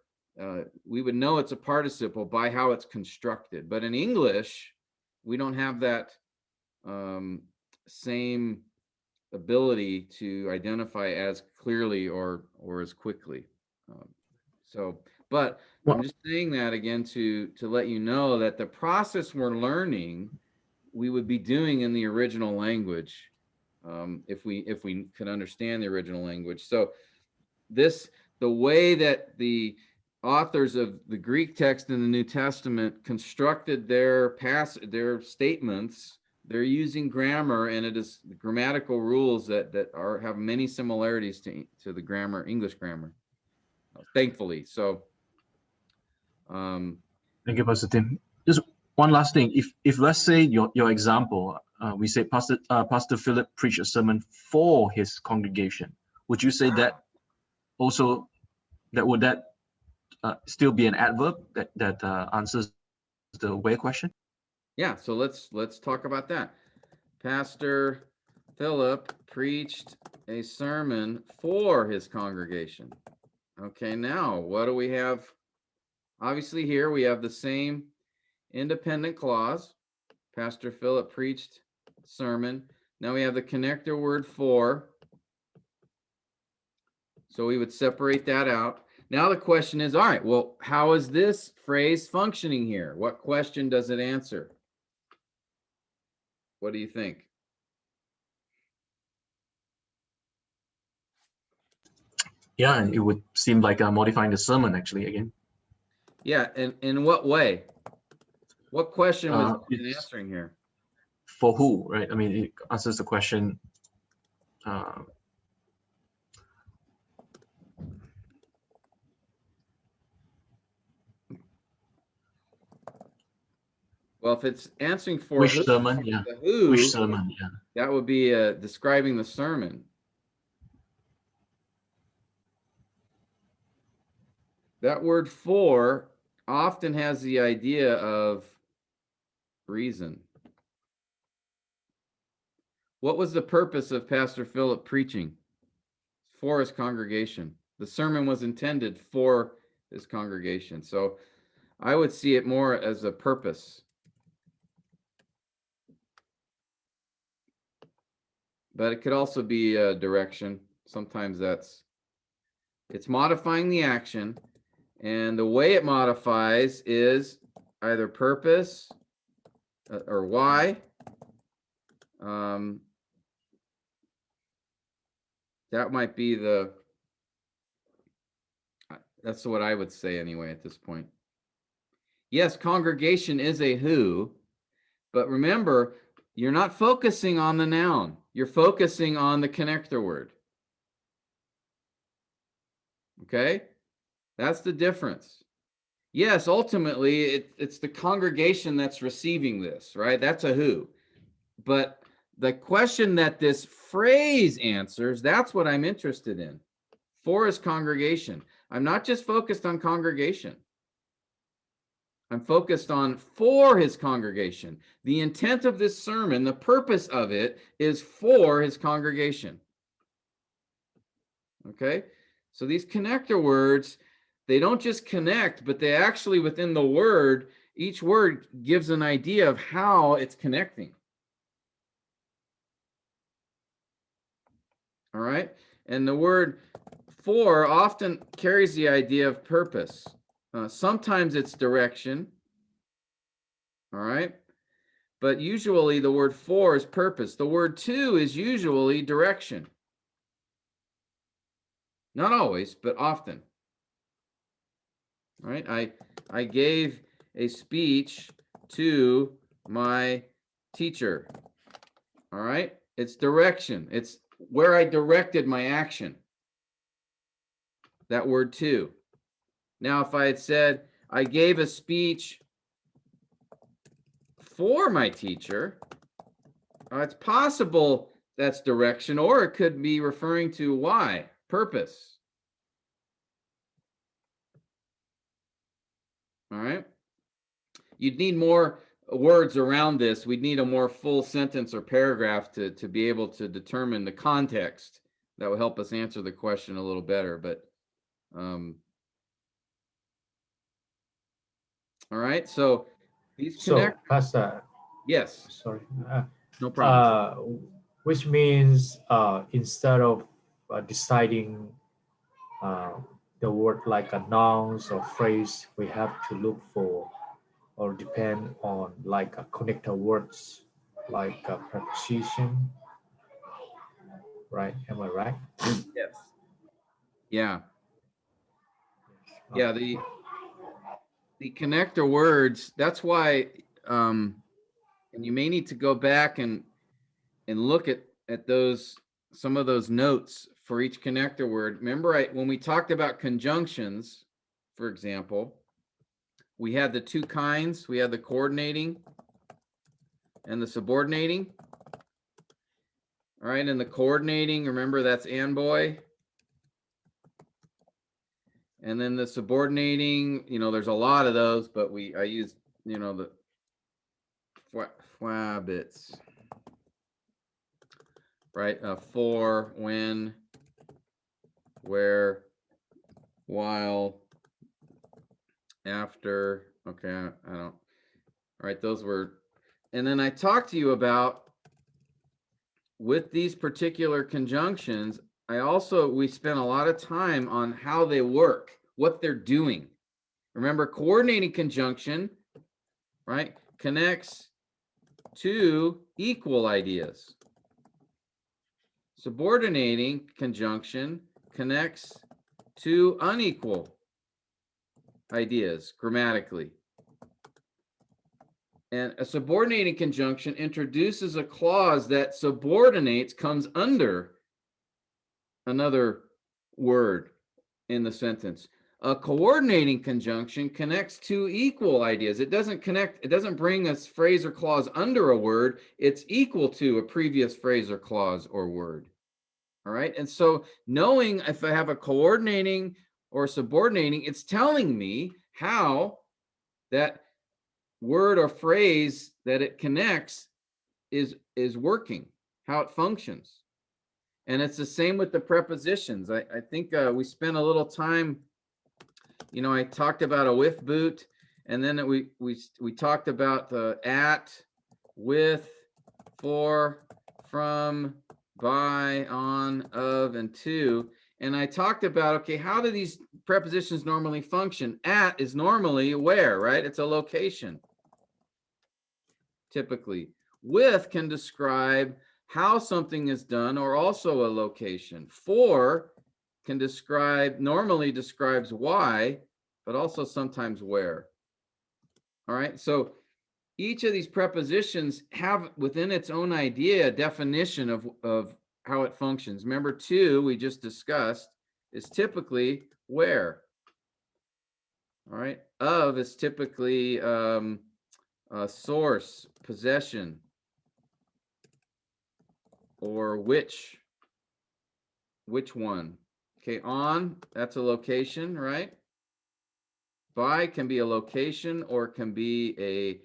we would know it's a participle by how it's constructed. But in English, we don't have that same ability to identify as clearly or as quickly. But I'm just saying that again to let you know that the process we're learning, we would be doing in the original language, if we could understand the original language. So the way that the authors of the Greek text in the New Testament constructed their statements, they're using grammar, and it is grammatical rules that have many similarities to the grammar, English grammar, thankfully. So thank you, Pastor Tim. Just one last thing. If let's say your example, we say Pastor Philip preached a sermon for his congregation, would you say that also would that still be an adverb that answers the where question? Yeah, so let's talk about that. Pastor Philip preached a sermon for his congregation. Okay, now what do we have? Obviously here we have the same independent clause. Pastor Philip preached a sermon. Now we have the connector word for. So we would separate that out. Now the question is, all right, well, how is this phrase functioning here? What question does it answer? What do you think? Yeah, it would seem like modifying the sermon actually again. Yeah, and in what way? What question was it answering here? For who, right? I mean, it answers the question. Well, if it's answering for which who, sermon, yeah. who, Which sermon, yeah. that would be describing the sermon. That word for often has the idea of reason. What was the purpose of Pastor Philip preaching? For his congregation. The sermon was intended for his congregation. So I would see it more as a purpose. But it could also be a direction. Sometimes it's modifying the action, and the way it modifies is either purpose or why. That might be that's what I would say anyway at this point. Yes, congregation is a who, but remember, you're not focusing on the noun. You're focusing on the connector word. Okay? That's the difference. Yes, ultimately, it's the congregation that's receiving this, right? That's a who. But the question that this phrase answers, that's what I'm interested in. For his congregation. I'm not just focused on congregation. I'm focused on for his congregation. The intent of this sermon, the purpose of it, is for his congregation. Okay? So these connector words, they don't just connect, but they actually, within the word, each word gives an idea of how it's connecting. All right? And the word for often carries the idea of purpose. Sometimes it's direction. All right? but usually the word for is purpose. The word to is usually direction. Not always, but often. All right, I gave a speech to my teacher. All right, it's direction. It's where I directed my action. That word to. Now, if I had said, I gave a speech for my teacher, it's possible that's direction, or it could be referring to why, purpose. All right. You'd need more words around this. We'd need a more full sentence or paragraph to be able to determine the context. That will help us answer the question a little better. But all right, so these connect. So, Pastor, Yes, sorry, no problem. which means instead of deciding the word like a nouns or phrase, we have to look for or depend on like a connector words, like a preposition, right? Am I right? Yes. Yeah. Yeah, the connector words, that's why and you may need to go back and look at those, some of those notes for each connector word. Remember, when we talked about conjunctions, for example, we had the two kinds. We had the coordinating and the subordinating. All right, and the coordinating, remember, that's and boy. And then the subordinating, there's a lot of those, but I use, the bits, right? For, when, where, while, after. Okay, I don't. All right, those were. And then I talked to you about, with these particular conjunctions, we spent a lot of time on how they work, what they're doing. Remember, coordinating conjunction, right, connects to equal ideas. Subordinating conjunction connects to unequal ideas grammatically. And a subordinating conjunction introduces a clause that subordinates, comes under another word in the sentence. A coordinating conjunction connects two equal ideas. It doesn't bring a phrase or clause under a word. It's equal to a previous phrase or clause or word. All right. And so knowing if I have a coordinating or subordinating, it's telling me how that word or phrase that it connects is working, how it functions. And it's the same with the prepositions. I think we spent a little time, I talked about a with boot, and then we talked about the at, with, for, from, by, on, of, and to. And I talked about, okay, how do these prepositions normally function? At is normally where, right? It's a location, typically. With can describe how something is done, or also a location. For can normally describes why, but also sometimes where. All right, so each of these prepositions have within its own idea a definition of how it functions. Remember, to, we just discussed, is typically where. All right, of is typically source, possession, or which one. Okay, on, that's a location, right? By can be a location, or it can be a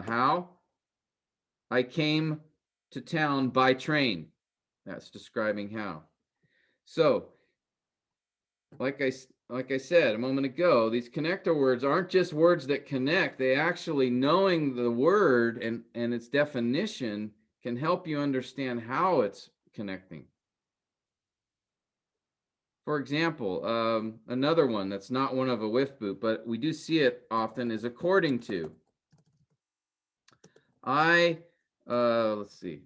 how. I came to town by train. That's describing how. So, like I said a moment ago, these connector words aren't just words that connect. They actually, knowing the word and its definition can help you understand how it's connecting. For example, another one that's not one of a with boot, but we do see it often, is according to. let's see.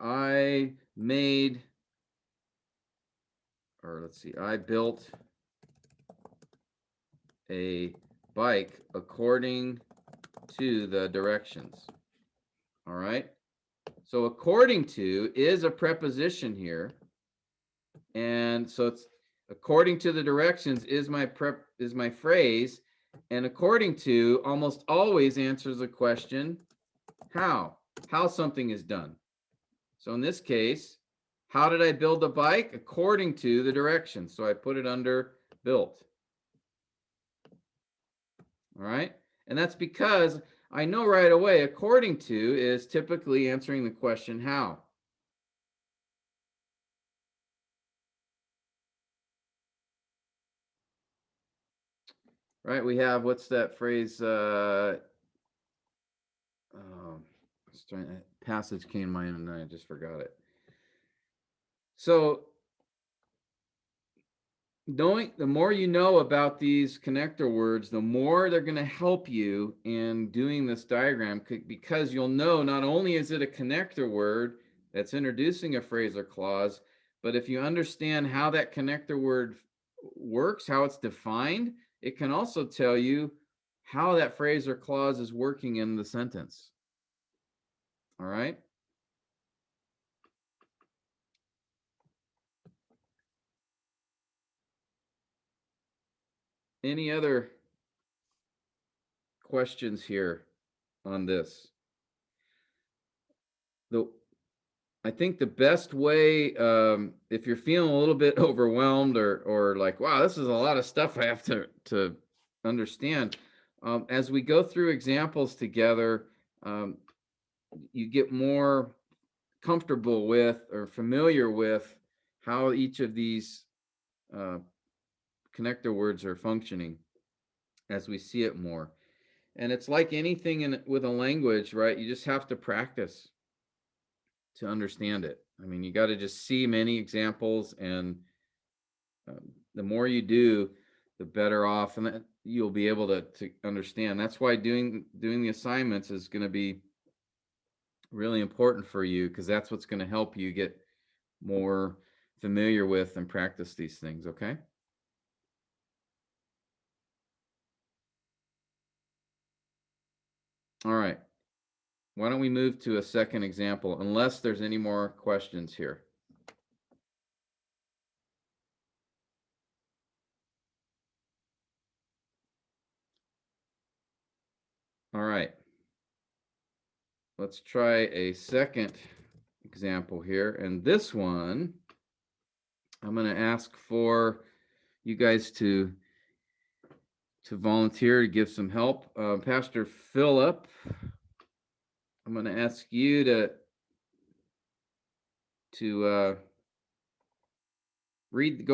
I made, or let's see, I built a bike according to the directions. All right. So according to is a preposition here. And so it's according to the directions is my phrase. And according to almost always answers the question, how something is done. So in this case, how did I build a bike? According to the directions. So I put it under built. All right. And that's because I know right away, according to is typically answering the question, how. Right. We have, what's that phrase? Passage came to mind and I just forgot it. So knowing, the more you know about these connector words, the more they're going to help you in doing this diagram, because you'll know not only is it a connector word that's introducing a phrase or clause, but if you understand how that connector word works, how it's defined, it can also tell you how that phrase or clause is working in the sentence. All right. Any other questions here on this? I think the best way, if you're feeling a little bit overwhelmed or like, wow, this is a lot of stuff I have to understand, as we go through examples together, you get more comfortable with or familiar with how each of these connector words are functioning as we see it more. And it's like anything with a language, right? You just have to practice to understand it. I mean, you got to just see many examples, and the more you do, the better off, and that you'll be able to understand. That's why doing the assignments is going to be really important for you, because that's what's going to help you get more familiar with and practice these things. Okay. All right. Why don't we move to a second example, unless there's any more questions here. All right. Let's try a second example here. And this one, I'm going to ask for you guys to volunteer to give some help. Pastor Philip, I'm going to ask you to go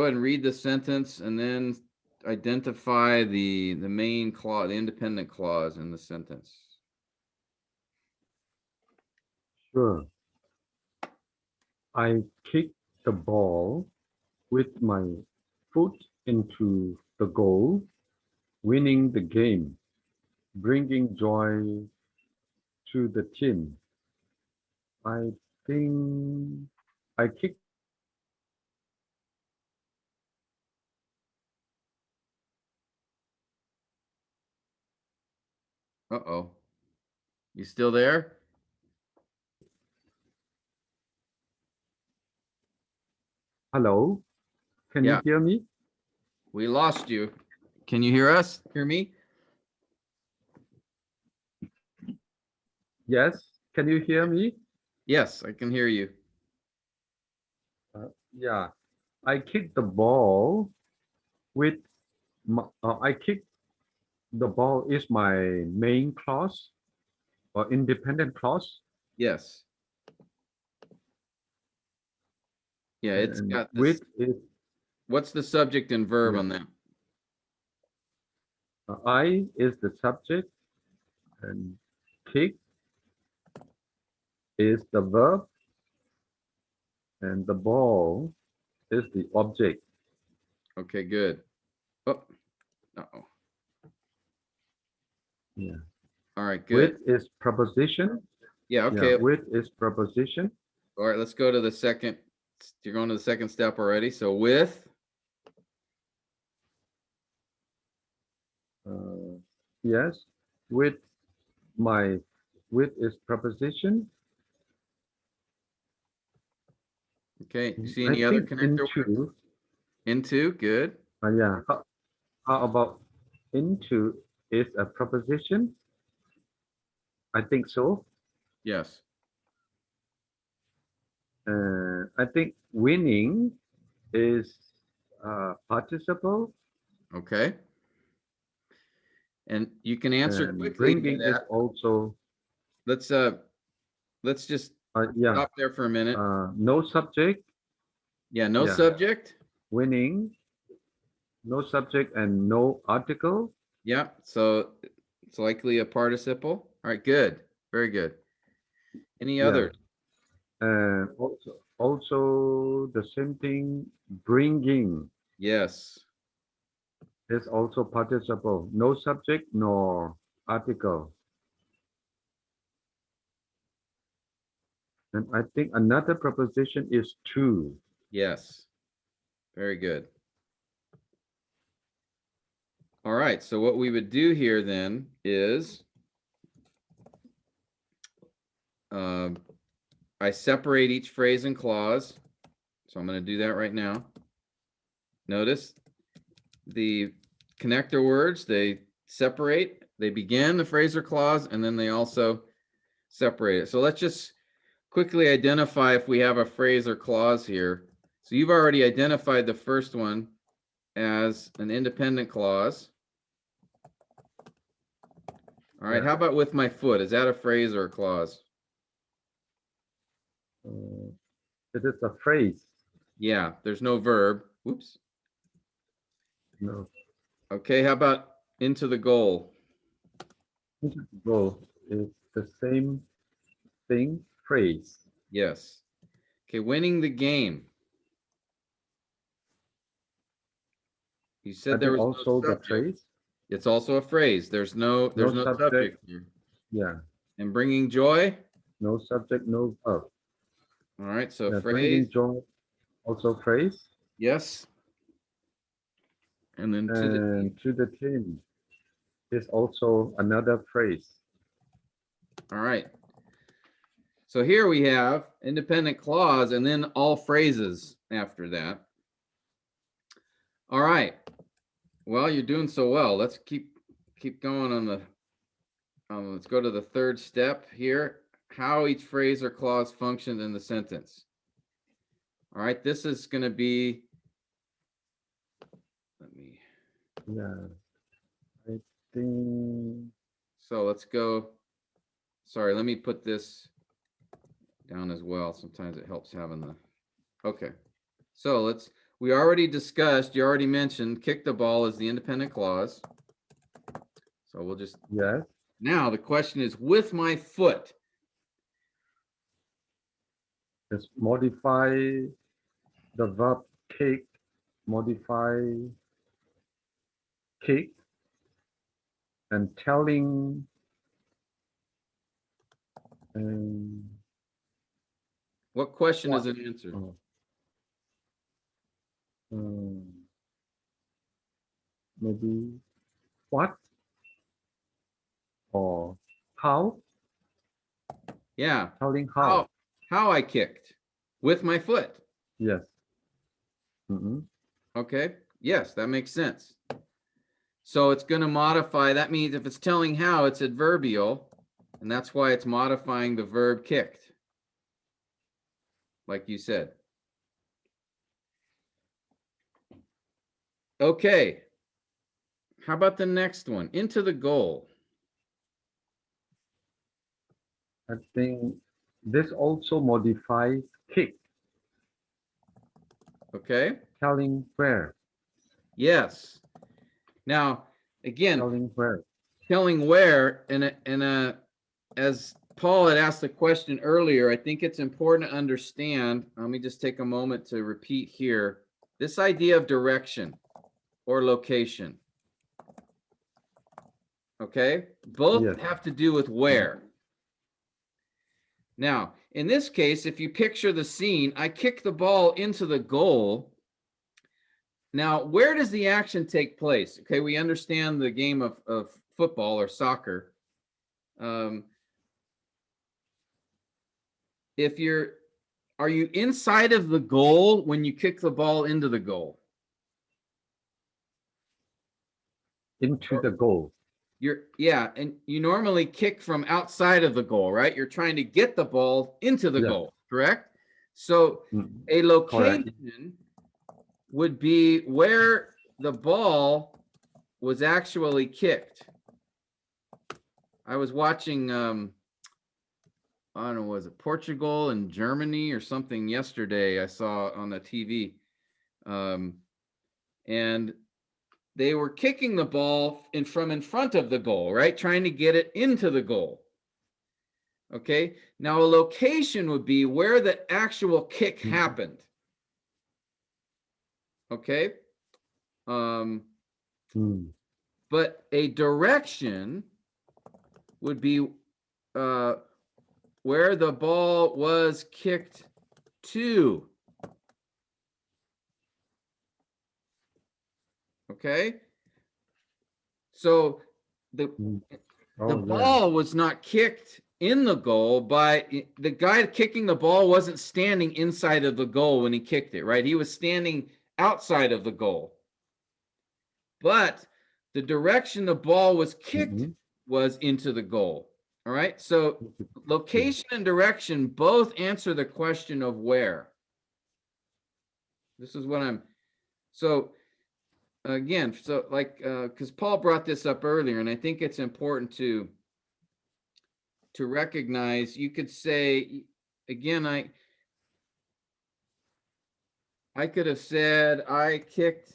ahead and read the sentence and then identify the main clause, the independent clause in the sentence. Sure. I kicked the ball with my foot into the goal, winning the game, bringing joy to the team. I think I kicked. Uh-oh. You still there? Hello, can Yeah. you hear me? We lost you. Can you hear us? Hear me? Yes, can you hear me? Yes, I can hear you. Yeah, I kicked the ball with I kicked the ball is my main clause or independent clause. Yes. Yeah, it's And got this. with is What's the subject and verb Yeah. on that? I is the subject and kick is the verb and the ball is the object. Okay, good. Oh, uh-oh. Yeah. All right, good. With is preposition. Yeah, okay. Yeah, with is preposition. All right, let's go to the second. You're going to the second step already. So with, Yes, with my with is preposition. okay. You see I any other think connector words? into. Into, good. Yeah. How about into is a preposition? I think so. Yes. I think winning is participle, Okay. And you can answer and quickly to bringing is that. also Let's just yeah. stop there for a minute. No subject. Yeah, no yeah. subject. Winning, no subject, and no article. Yeah, so it's likely a participle. All right, good. Very good. Any Yeah. other? And also the same thing. Bringing Yes. is also participle. No subject nor article. And I think another preposition is to. Yes. Very good. All right, so what we would do here then is I separate each phrase and clause. So I'm going to do that right now. Notice the connector words, they separate, they begin the phrase or clause, and then they also separate it. So let's just quickly identify if we have a phrase or clause here. So you've already identified the first one as an independent clause. All right, Yeah. how about with my foot? Is that a phrase or a clause? It is a phrase. Yeah, there's no verb. Whoops. No. Okay, how about into the goal? Go is the same thing. Phrase. Yes. Okay, winning the game. You I said there think was also no the subject. phrase. It's also a phrase. There's no subject here. Yeah. And bringing joy. No subject, no verb. All right, so Yeah, phrase. bringing joy, also phrase. Yes. And then to the And to the team is also another phrase. all right. So here we have independent clause and then all phrases after that. All right. Well, you're doing so well. Let's keep going on the let's go to the third step here. How each phrase or clause functions in the sentence. All right, this is going to be Yeah. I think so let's go. Sorry, let me put this down as well. Sometimes it helps having the okay. So we already discussed, you already mentioned kick the ball as the independent clause. So we'll just yes. now the question is with my foot. Just modify the verb kick, modify kick, and telling What question What? is it answered? Maybe what or how? Yeah. Telling how. How I kicked with my foot. Yes. Mhm. Okay. Yes, that makes sense. So it's going to modify. That means if it's telling how, it's adverbial, and that's why it's modifying the verb kicked, like you said. Okay. How about the next one? Into the goal. I think this also modifies kick. Okay. Telling where. Yes. Now, again, Telling where. telling where, as Paul had asked the question earlier, I think it's important to understand. Let me just take a moment to repeat here. This idea of direction or location. Okay, both Yes. have to do with where. Now, in this case, if you picture the scene, I kick the ball into the goal. Now, where does the action take place? Okay, we understand the game of football or soccer. Are you inside of the goal when you kick the ball into the goal? Into the goal. Yeah, and you normally kick from outside of the goal, right? You're trying to get the ball into the Yeah. goal, correct? So Mm, a correct. location would be where the ball was actually kicked. I was watching I don't know, was it Portugal and Germany or something yesterday I saw on the TV. And they were kicking the ball in front of the goal, right? Trying to get it into the goal. Okay, now a location would be where the actual kick happened. Okay, but a direction would be where the ball was kicked to. Okay, so the ball was not kicked in the goal by the guy kicking the ball wasn't standing inside of the goal when he kicked it, right? He was standing outside of the goal. But the direction the ball was kicked was into the goal. All right. So location and direction both answer the question of where. This is what so again, so like, because Paul brought this up earlier, and I think it's important to recognize. You could say, again, I could have said I kicked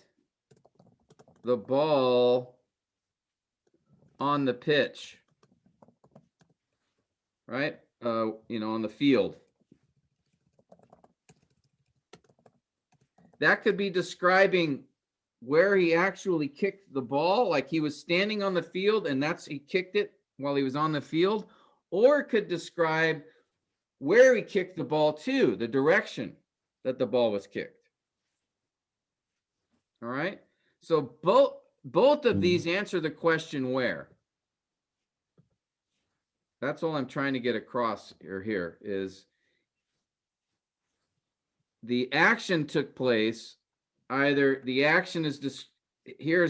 the ball on the pitch, right? On the field. That could be describing where he actually kicked the ball, like he was standing on the field and he kicked it while he was on the field, or it could describe where he kicked the ball to, the direction that the ball was kicked. All right. So both of these answer the question where. That's all I'm trying to get across here is the action took place. Either the action is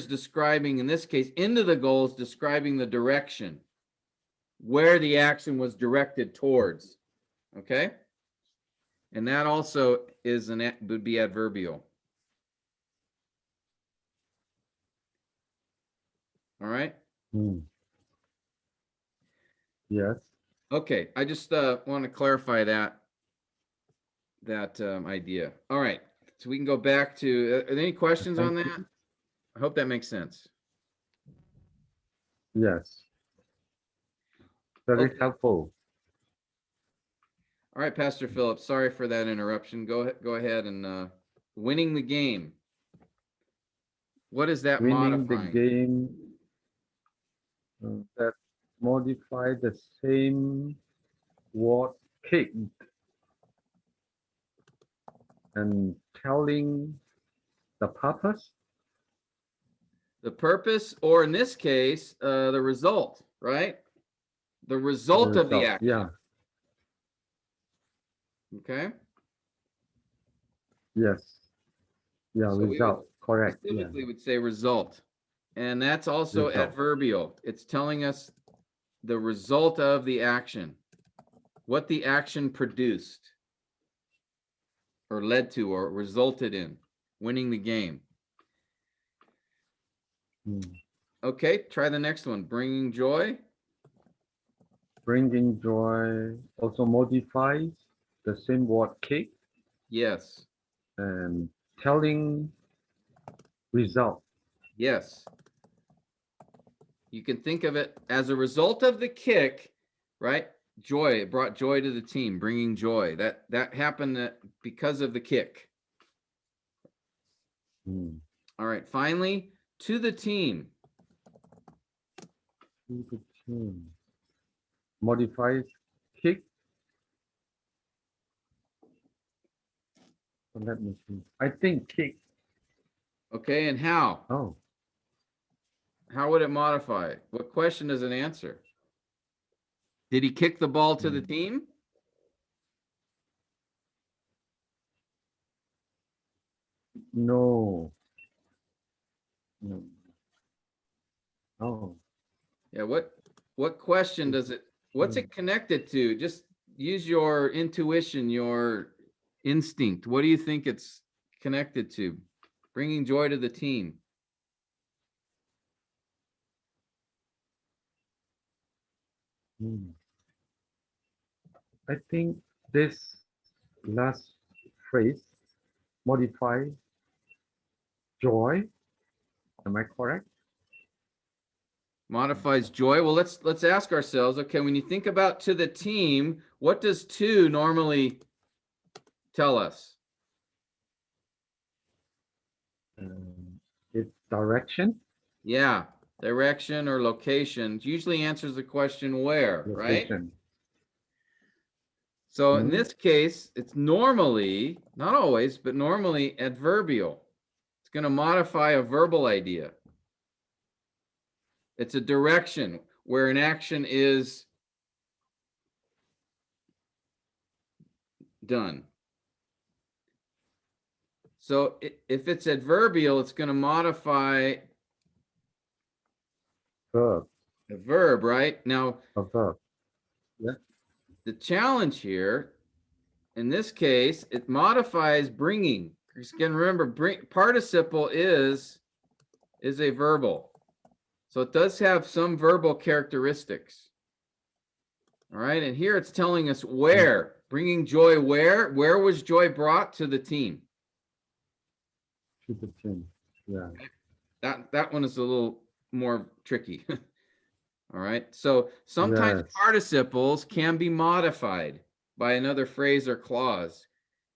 describing, in this case, into the goal is describing the direction where the action was directed towards. Okay. And that also would be adverbial. All right. Yes. Okay. I just want to clarify that idea. All right. So we can go back to, are there any questions on that? I hope that makes sense. Yes. Very Okay. helpful. All right, Pastor Philip, sorry for that interruption. Go ahead and winning the game. What is that Winning modifying? the game that modify the same word kicked and telling the purpose. The purpose, or in this case, the result, right? The result of the action. Yeah. Okay. Yes. Yeah. So result. Correct. Specifically, would say result, and that's also Result. adverbial. It's telling us the result of the action, what the action produced, or led to, or resulted in winning the game. Okay, try the next one. Bringing joy. Bringing joy also modifies the same word kick Yes. and telling result. Yes. You can think of it as a result of the kick, right? Joy. It brought joy to the team, bringing joy. That happened because of the kick. All right. Finally, to the team. To the team. Modifies kick. So let me see. I think kick. Okay, and how? Oh, How would it modify? What question does it answer? Did he kick the ball to the team? no. No. Oh, Yeah, what question does it, what's it connected to? Just use your intuition, your instinct. What do you think it's connected to? Bringing joy to the team. hmm. I think this last phrase modify joy. Am I correct? Modifies joy. Well, let's ask ourselves, okay, when you think about to the team, what does to normally tell us? It's direction. Yeah, direction or location usually answers the question where, right? Location. So in Mhm. this case, it's normally, not always, but normally adverbial. It's going to modify a verbal idea. It's a direction where an action is done. So if it's adverbial, it's going to modify Verb. a verb, right? Now, A verb. the challenge here, in this case, it modifies bringing. Again, remember, participle is a verbal. So it does have some verbal characteristics. All right, and here it's telling us where, bringing joy where? Where was joy brought to the team? To the team. Yeah. That one is a little more tricky. All right, so sometimes Yes. participles can be modified by another phrase or clause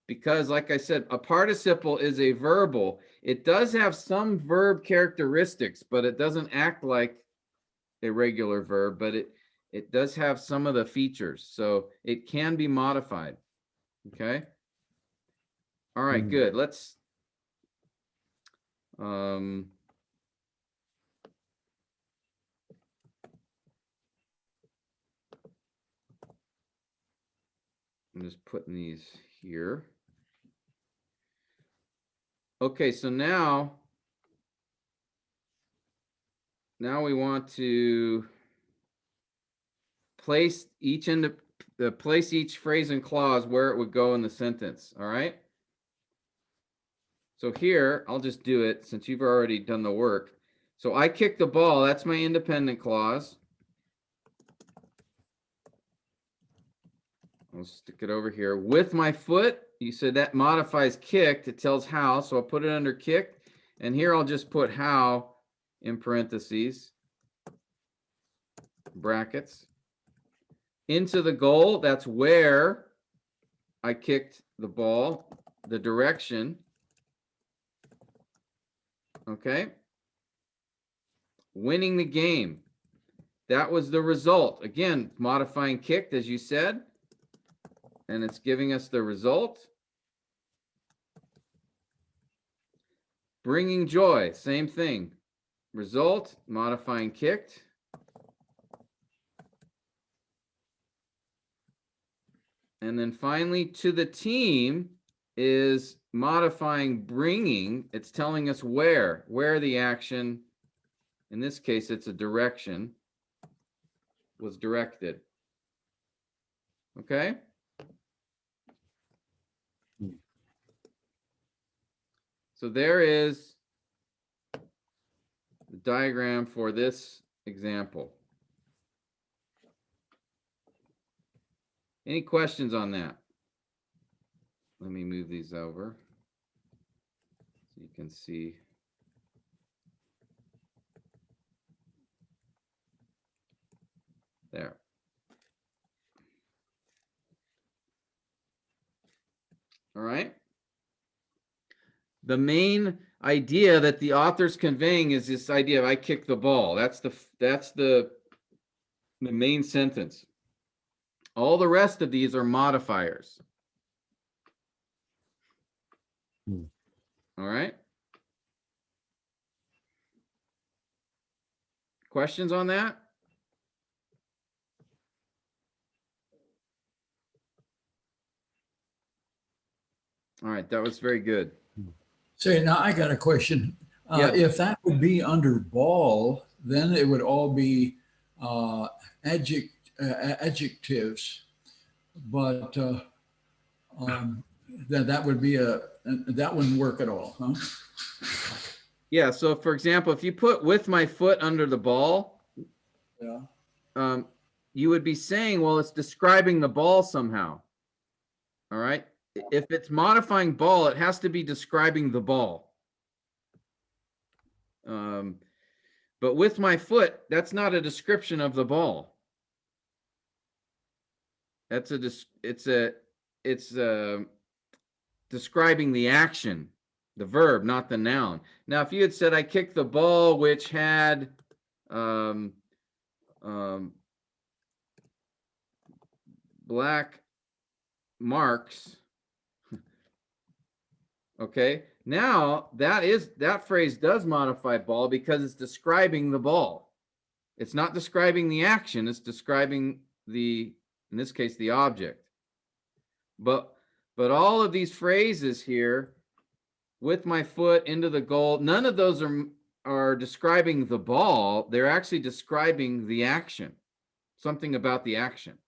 because, like I said, a participle is a verbal. It does have some verb characteristics, but it doesn't act like a regular verb, but it does have some of the features, so it can be modified. Okay. All right, good. Let's I'm just putting these here. Okay, so now we want to place each place each phrase and clause where it would go in the sentence. All right. So here, I'll just do it since you've already done the work. So I kick the ball. That's my independent clause. I'll stick it over here with my foot. You said that modifies kicked. It tells how, so I'll put it under kicked. And here I'll just put how in parentheses, brackets. Into the goal, that's where I kicked the ball, the direction. Okay. Winning the game. That was the result. Again, modifying kicked, as you said. And it's giving us the result. Bringing joy, same thing. Result, modifying kicked. And then finally, to the team is modifying bringing. It's telling us where the action, in this case, it's a direction, was directed. Okay? So there is the diagram for this example. Any questions on that? Let me move these over so you can see. There. All right. The main idea that the author's conveying is this idea of I kick the ball. That's the the main sentence. All the rest of these are modifiers. Hmm. All right. Questions on that? All right, that was very good. Say, now I got a question. Yeah. If that would be under ball, then it would all be adjectives, but that would be that wouldn't work at all, huh? Yeah, so for example, if you put with my foot under the ball, Yeah. You would be saying, well, it's describing the ball somehow. All right. If it's modifying ball, it has to be describing the ball. But with my foot, that's not a description of the ball. It's describing the action, the verb, not the noun. Now, if you had said, I kicked the ball, which had black marks. Okay, now that phrase does modify ball because it's describing the ball. It's not describing the action, it's describing in this case, the object. But all of these phrases here, with my foot into the goal, none of those are describing the ball. They're actually describing the action, something about the action.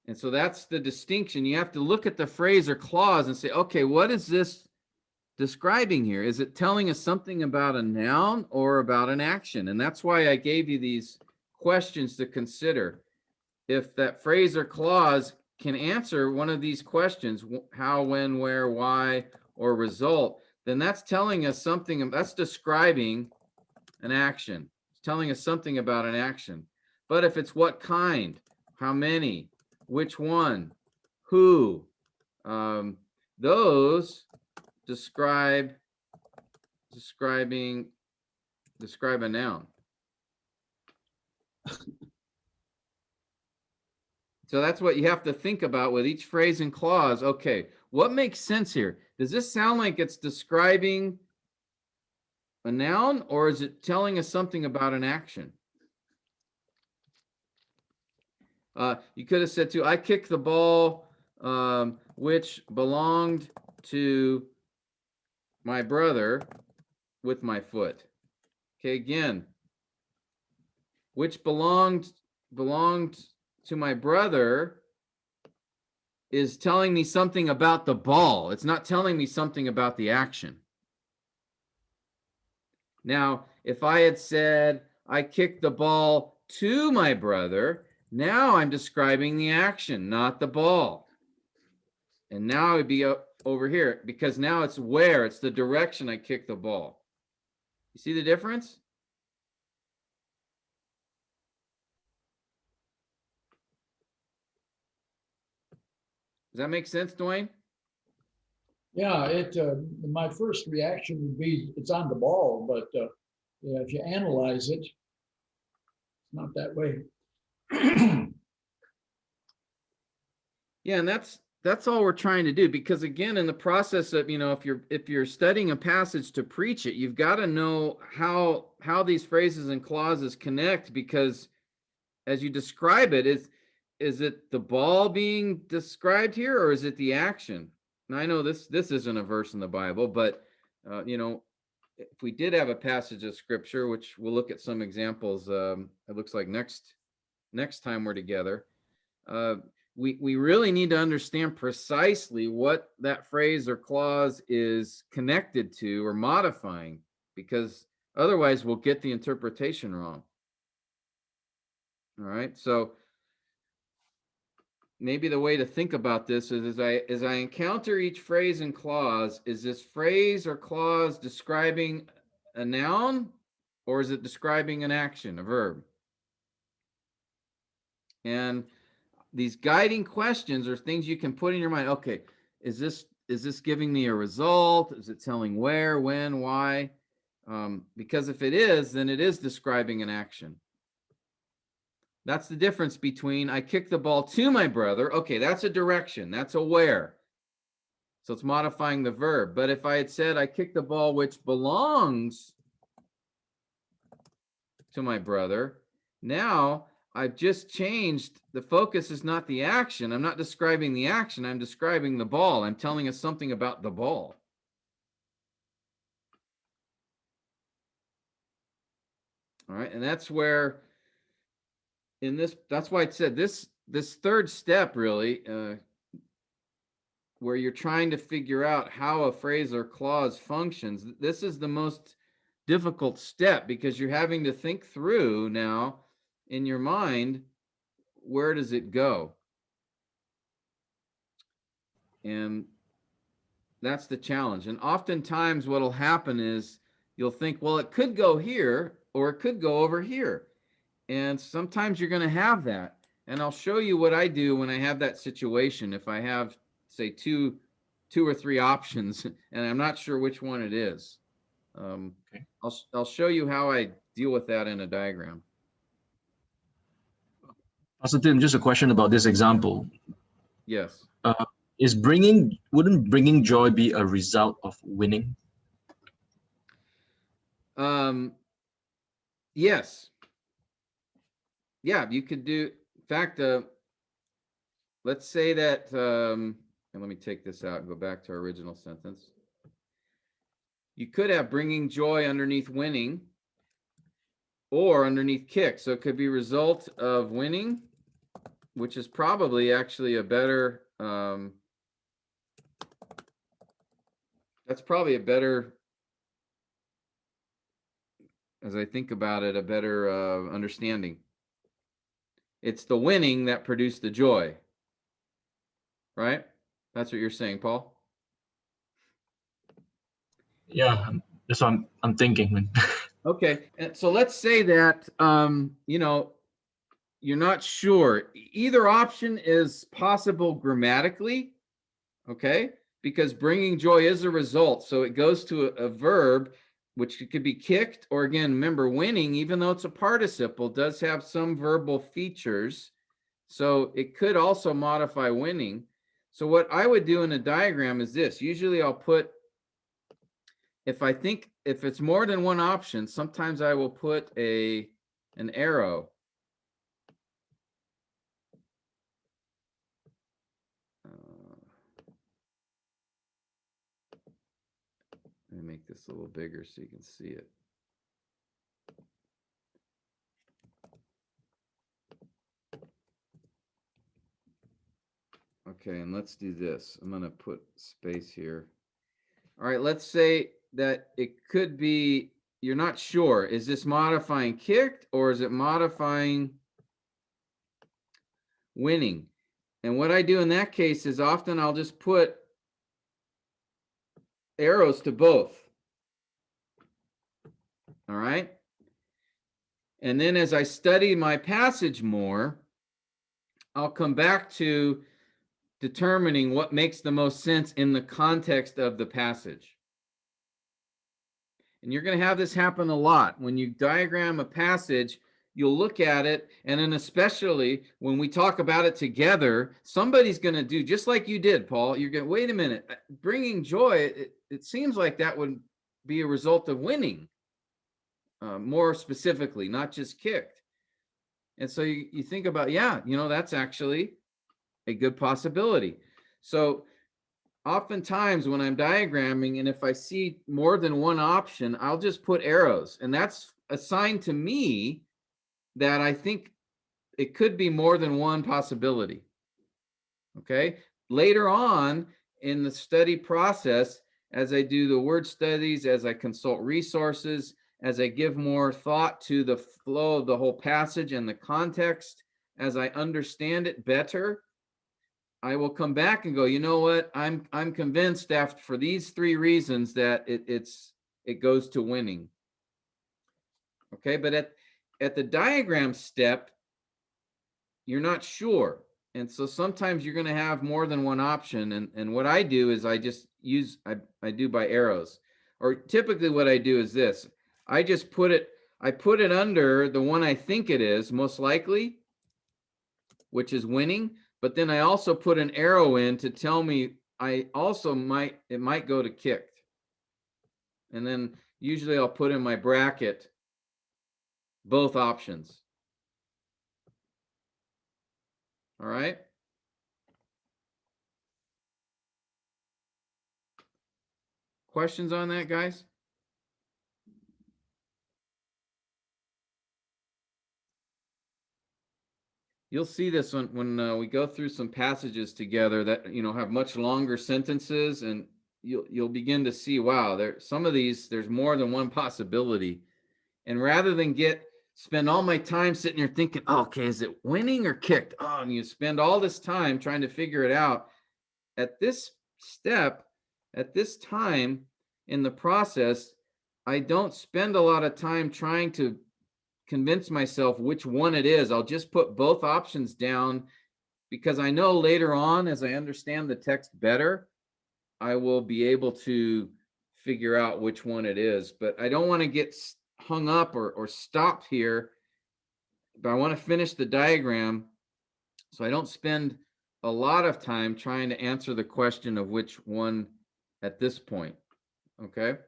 And so that's the distinction. You have to look at the phrase or clause and say, okay, what is this describing here? Is it telling us something about a noun or about an action? And that's why I gave you these questions to consider. If that phrase or clause can answer one of these questions, how, when, where, why, or result, then that's telling us something, that's describing an action. It's telling us something about an action. But if it's what kind, how many, which one, who, those describe a noun. So that's what you have to think about with each phrase and clause. Okay, what makes sense here? Does this sound like it's describing a noun, or is it telling us something about an action? You could have said, too, I kicked the ball, which belonged to my brother, with my foot. Okay, again, which belonged to my brother is telling me something about the ball. It's not telling me something about the action. Now, if I had said, I kicked the ball to my brother, now I'm describing the action, not the ball. And now it'd be over here, because now it's where, it's the direction I kick the ball. You see the difference? Does that make sense, Dwayne? Yeah, my first reaction would be it's on the ball, but yeah, if you analyze it, it's not that way. Yeah, and that's all we're trying to do, because again, in the process of, if you're studying a passage to preach it, you've got to know how these phrases and clauses connect, because as you describe it, is it the ball being described here, or is it the action? And I know this isn't a verse in the Bible, but if we did have a passage of scripture, which we'll look at some examples, it looks like next time we're together, we really need to understand precisely what that phrase or clause is connected to or modifying, because otherwise we'll get the interpretation wrong. All right, so maybe the way to think about this is, as I encounter each phrase and clause, is this phrase or clause describing a noun, or is it describing an action, a verb? And these guiding questions are things you can put in your mind. Okay, is this giving me a result? Is it telling where, when, why? Because if it is, then it is describing an action. That's the difference between I kick the ball to my brother. Okay, that's a direction. That's a where. So it's modifying the verb. But if I had said I kick the ball which belongs to my brother, now I've just changed. The focus is not the action. I'm not describing the action. I'm describing the ball. I'm telling us something about the ball. All right, and that's where that's why it said this third step really, where you're trying to figure out how a phrase or clause functions. This is the most difficult step because you're having to think through now in your mind, where does it go? And that's the challenge. And oftentimes what'll happen is you'll think, well, it could go here or it could go over here. And sometimes you're going to have that. And I'll show you what I do when I have that situation. If I have, say, two or three options, and I'm not sure which one it is. Okay. I'll show you how I deal with that in a diagram. Pastor Tim, just a question about this example. Yes. Wouldn't bringing joy be a result of winning? Yes. Yeah, you could do, in fact, let's say that, and let me take this out and go back to our original sentence. You could have bringing joy underneath winning or underneath kick. So it could be result of winning, which is probably actually a better, that's probably a better, as I think about it, a better understanding. It's the winning that produced the joy, right? That's what you're saying, Paul? Yeah, that's what I'm thinking, man. Okay, and so let's say that, you know, you're not sure. Either option is possible grammatically, okay? Because bringing joy is a result. So it goes to a verb, which could be kicked, or again, remember winning, even though it's a participle, does have some verbal features. So it could also modify winning. So what I would do in a diagram is this. Usually I'll put, if it's more than one option, sometimes I will put an arrow. Let me make this a little bigger so you can see it. Okay, and let's do this. I'm going to put space here. All right, let's say that it could be, you're not sure. Is this modifying kicked or is it modifying winning? And what I do in that case is often I'll just put arrows to both. All right. And then as I study my passage more, I'll come back to determining what makes the most sense in the context of the passage. And you're going to have this happen a lot. When you diagram a passage, you'll look at it, and then especially when we talk about it together, somebody's going to do just like you did, Paul. You're going, wait a minute, bringing joy, it seems like that would be a result of winning, more specifically, not just kicked. And so you think about, yeah, you know, that's actually a good possibility. So oftentimes when I'm diagramming, and if I see more than one option, I'll just put arrows. And that's a sign to me that I think it could be more than one possibility. Okay. Later on in the study process, as I do the word studies, as I consult resources, as I give more thought to the flow of the whole passage and the context, as I understand it better, I will come back and go, you know what? I'm convinced after for these three reasons that it goes to winning. Okay, but at the diagram step, you're not sure. And so sometimes you're going to have more than one option. And what I do is I just use, I do by arrows. Or typically what I do is this. I just put it under the one I think it is, most likely, which is winning. But then I also put an arrow in to tell me it might go to kicked. And then usually I'll put in my bracket both options. All right. Questions on that, guys? You'll see this when we go through some passages together that have much longer sentences, and you'll begin to see, wow, some of these there's more than one possibility. And rather than spend all my time sitting here thinking, oh, okay, is it winning or kicked? Oh, and you spend all this time trying to figure it out. At this step, at this time in the process, I don't spend a lot of time trying to convince myself which one it is. I'll just put both options down because I know later on, as I understand the text better, I will be able to figure out which one it is. But I don't want to get hung up or stopped here. But I want to finish the diagram so I don't spend a lot of time trying to answer the question of which one at this point. Okay.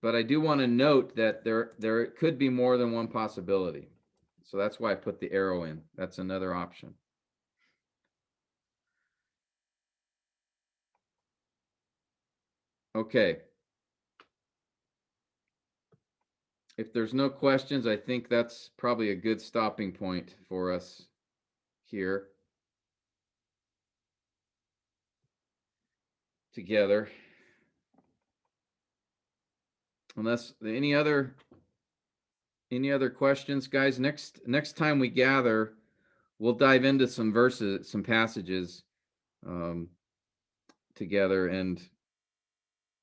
But I do want to note that there could be more than one possibility. So that's why I put the arrow in. That's another option. Okay. If there's no questions, I think that's probably a good stopping point for us here together. Unless any other questions, guys? Next time we gather, we'll dive into some verses, some passages together, and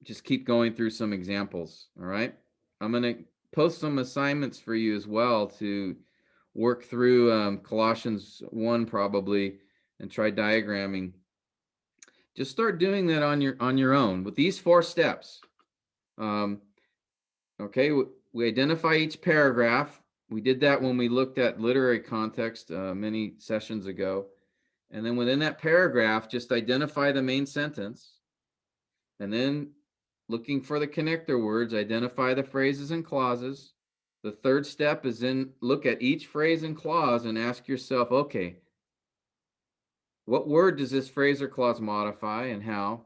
just keep going through some examples. All right. I'm going to post some assignments for you as well to work through Colossians 1 probably, and try diagramming. Just start doing that on your own with these 4 steps. Okay, we identify each paragraph. We did that when we looked at literary context many sessions ago. And then within that paragraph, just identify the main sentence. And then looking for the connector words, identify the phrases and clauses. The third step is then look at each phrase and clause and ask yourself, okay, what word does this phrase or clause modify and how?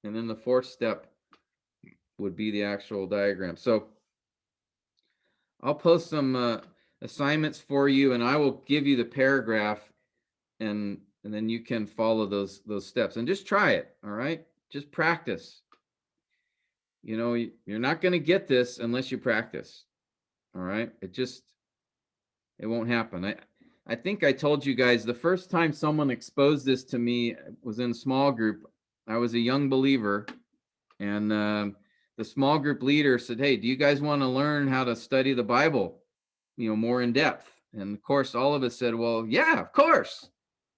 And then the fourth step would be the actual diagram. So I'll post some assignments for you, and I will give you the paragraph, and then you can follow those steps and just try it. All right, just practice. You're not going to get this unless you practice. All right, it won't happen. I think I told you guys the first time someone exposed this to me was in a small group. I was a young believer, and the small group leader said, hey, do you guys want to learn how to study the Bible, more in depth? And of course, all of us said, well, yeah, of course.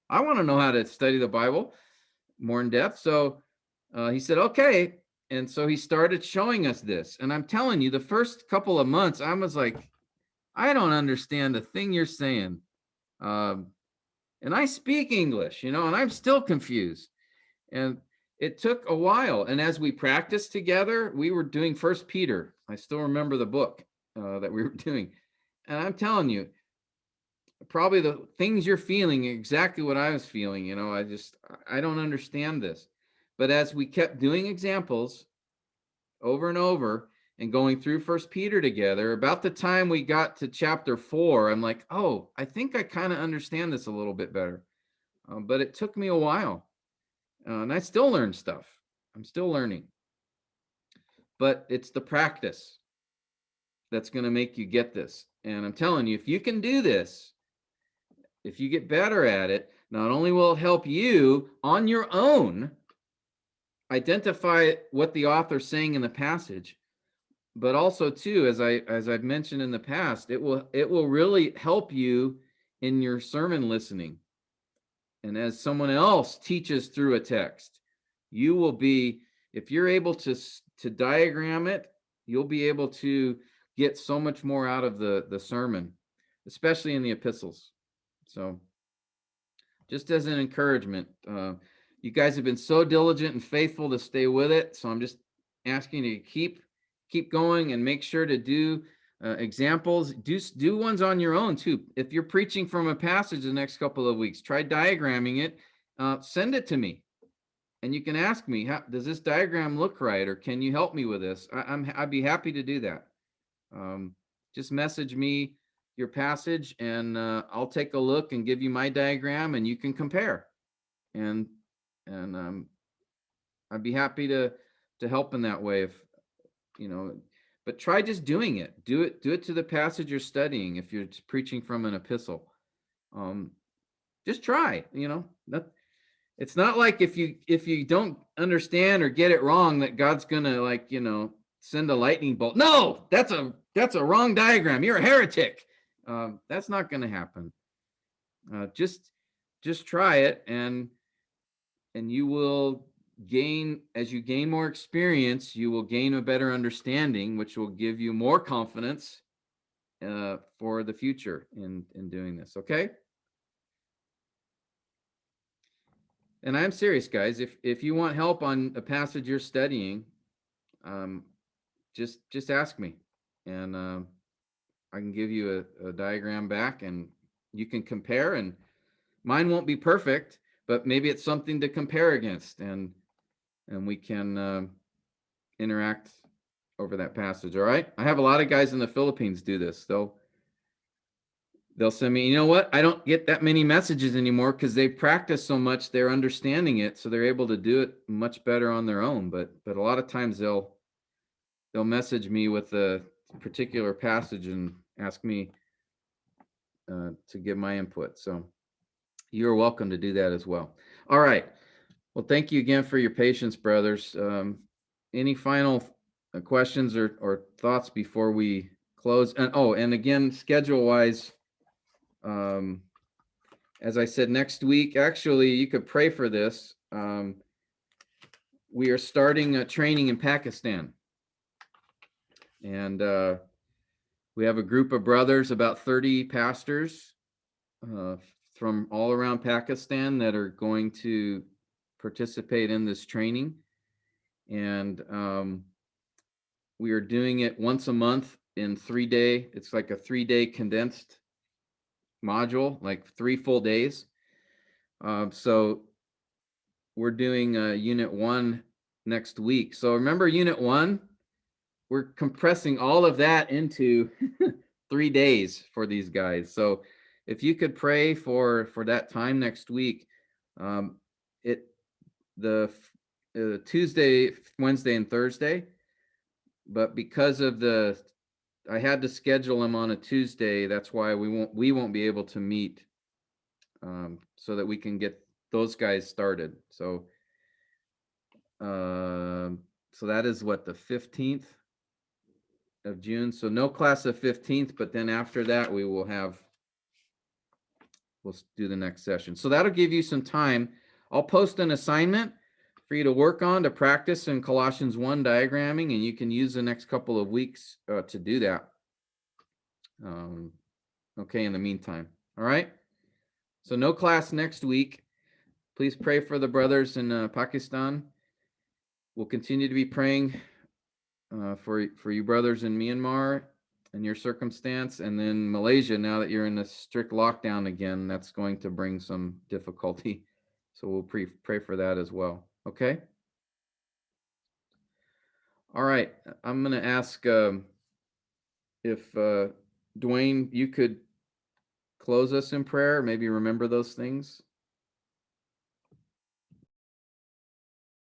I want to know how to study the Bible more in depth. So he said, okay. And so he started showing us this. And I'm telling you, the first couple of months, I was like, I don't understand a thing you're saying. And I speak English, and I'm still confused. And it took a while. And as we practiced together, we were doing 1 Peter. I still remember the book that we were doing. And I'm telling you, probably the things you're feeling exactly what I was feeling. I don't understand this. But as we kept doing examples over and over and going through 1 Peter together, about the time we got to chapter 4, I'm like, oh, I think I kind of understand this a little bit better. But it took me a while. And I still learn stuff. I'm still learning. But it's the practice that's going to make you get this. And I'm telling you, if you can do this, if you get better at it, not only will it help you on your own identify what the author's saying in the passage, but also too, as I've mentioned in the past, it will really help you in your sermon listening. And as someone else teaches through a text, you will be If you're able to diagram it, you'll be able to get so much more out of the sermon, especially in the epistles. So just as an encouragement, you guys have been so diligent and faithful to stay with it. So I'm just asking you to keep going and make sure to do examples. Do ones on your own too. If you're preaching from a passage the next couple of weeks, try diagramming it. Send it to me, and you can ask me, does this diagram look right, or can you help me with this? I'd be happy to do that. Just message me your passage, and I'll take a look and give you my diagram, and you can compare. And I'd be happy to help in that way, if you know. But try just doing it. Do it to the passage you're studying. If you're preaching from an epistle, just try. It's not like if you don't understand or get it wrong that God's gonna send a lightning bolt. No, that's a wrong diagram. You're a heretic. That's not gonna happen. Just try it, and you will gain, as you gain more experience, you will gain a better understanding, which will give you more confidence for the future in doing this. Okay. And I'm serious, guys. If you want help on a passage you're studying, just ask me, and I can give you a diagram back, and you can compare. And mine won't be perfect, but maybe it's something to compare against, and we can interact over that passage. All right. I have a lot of guys in the Philippines do this. They'll send me, you know what? I don't get that many messages anymore because they've practiced so much, they're understanding it, so they're able to do it much better on their own. But a lot of times they'll message me with a particular passage and ask me to give my input. So you're welcome to do that as well. All right. Well, thank you again for your patience, brothers. Any final questions or thoughts before we close? And again, schedule-wise, as I said, next week, actually, you could pray for this. We are starting a training in Pakistan. And we have a group of brothers, about 30 pastors from all around Pakistan, that are going to participate in this training. And we are doing it once a month in 3-day. It's like a 3-day condensed module, like 3 full days. So we're doing unit 1 next week. So remember, unit 1, we're compressing all of that into 3 days for these guys. So if you could pray for that time next week, the Tuesday, Wednesday, and Thursday. But because of I had to schedule them on a Tuesday. That's why we won't be able to meet, so that we can get those guys started. So that is what, the 15th of June. So no class of 15th, but then after that we'll do the next session. So that'll give you some time. I'll post an assignment for you to work on, to practice in Colossians 1 diagramming, and you can use the next couple of weeks to do that. Okay, in the meantime. All right. So no class next week. Please pray for the brothers in Pakistan. We'll continue to be praying for you brothers in Myanmar and your circumstance, and then Malaysia. Now that you're in a strict lockdown again, that's going to bring some difficulty. So we'll pray for that as well. Okay. All right. I'm going to ask if Dwayne, you could close us in prayer. Maybe remember those things.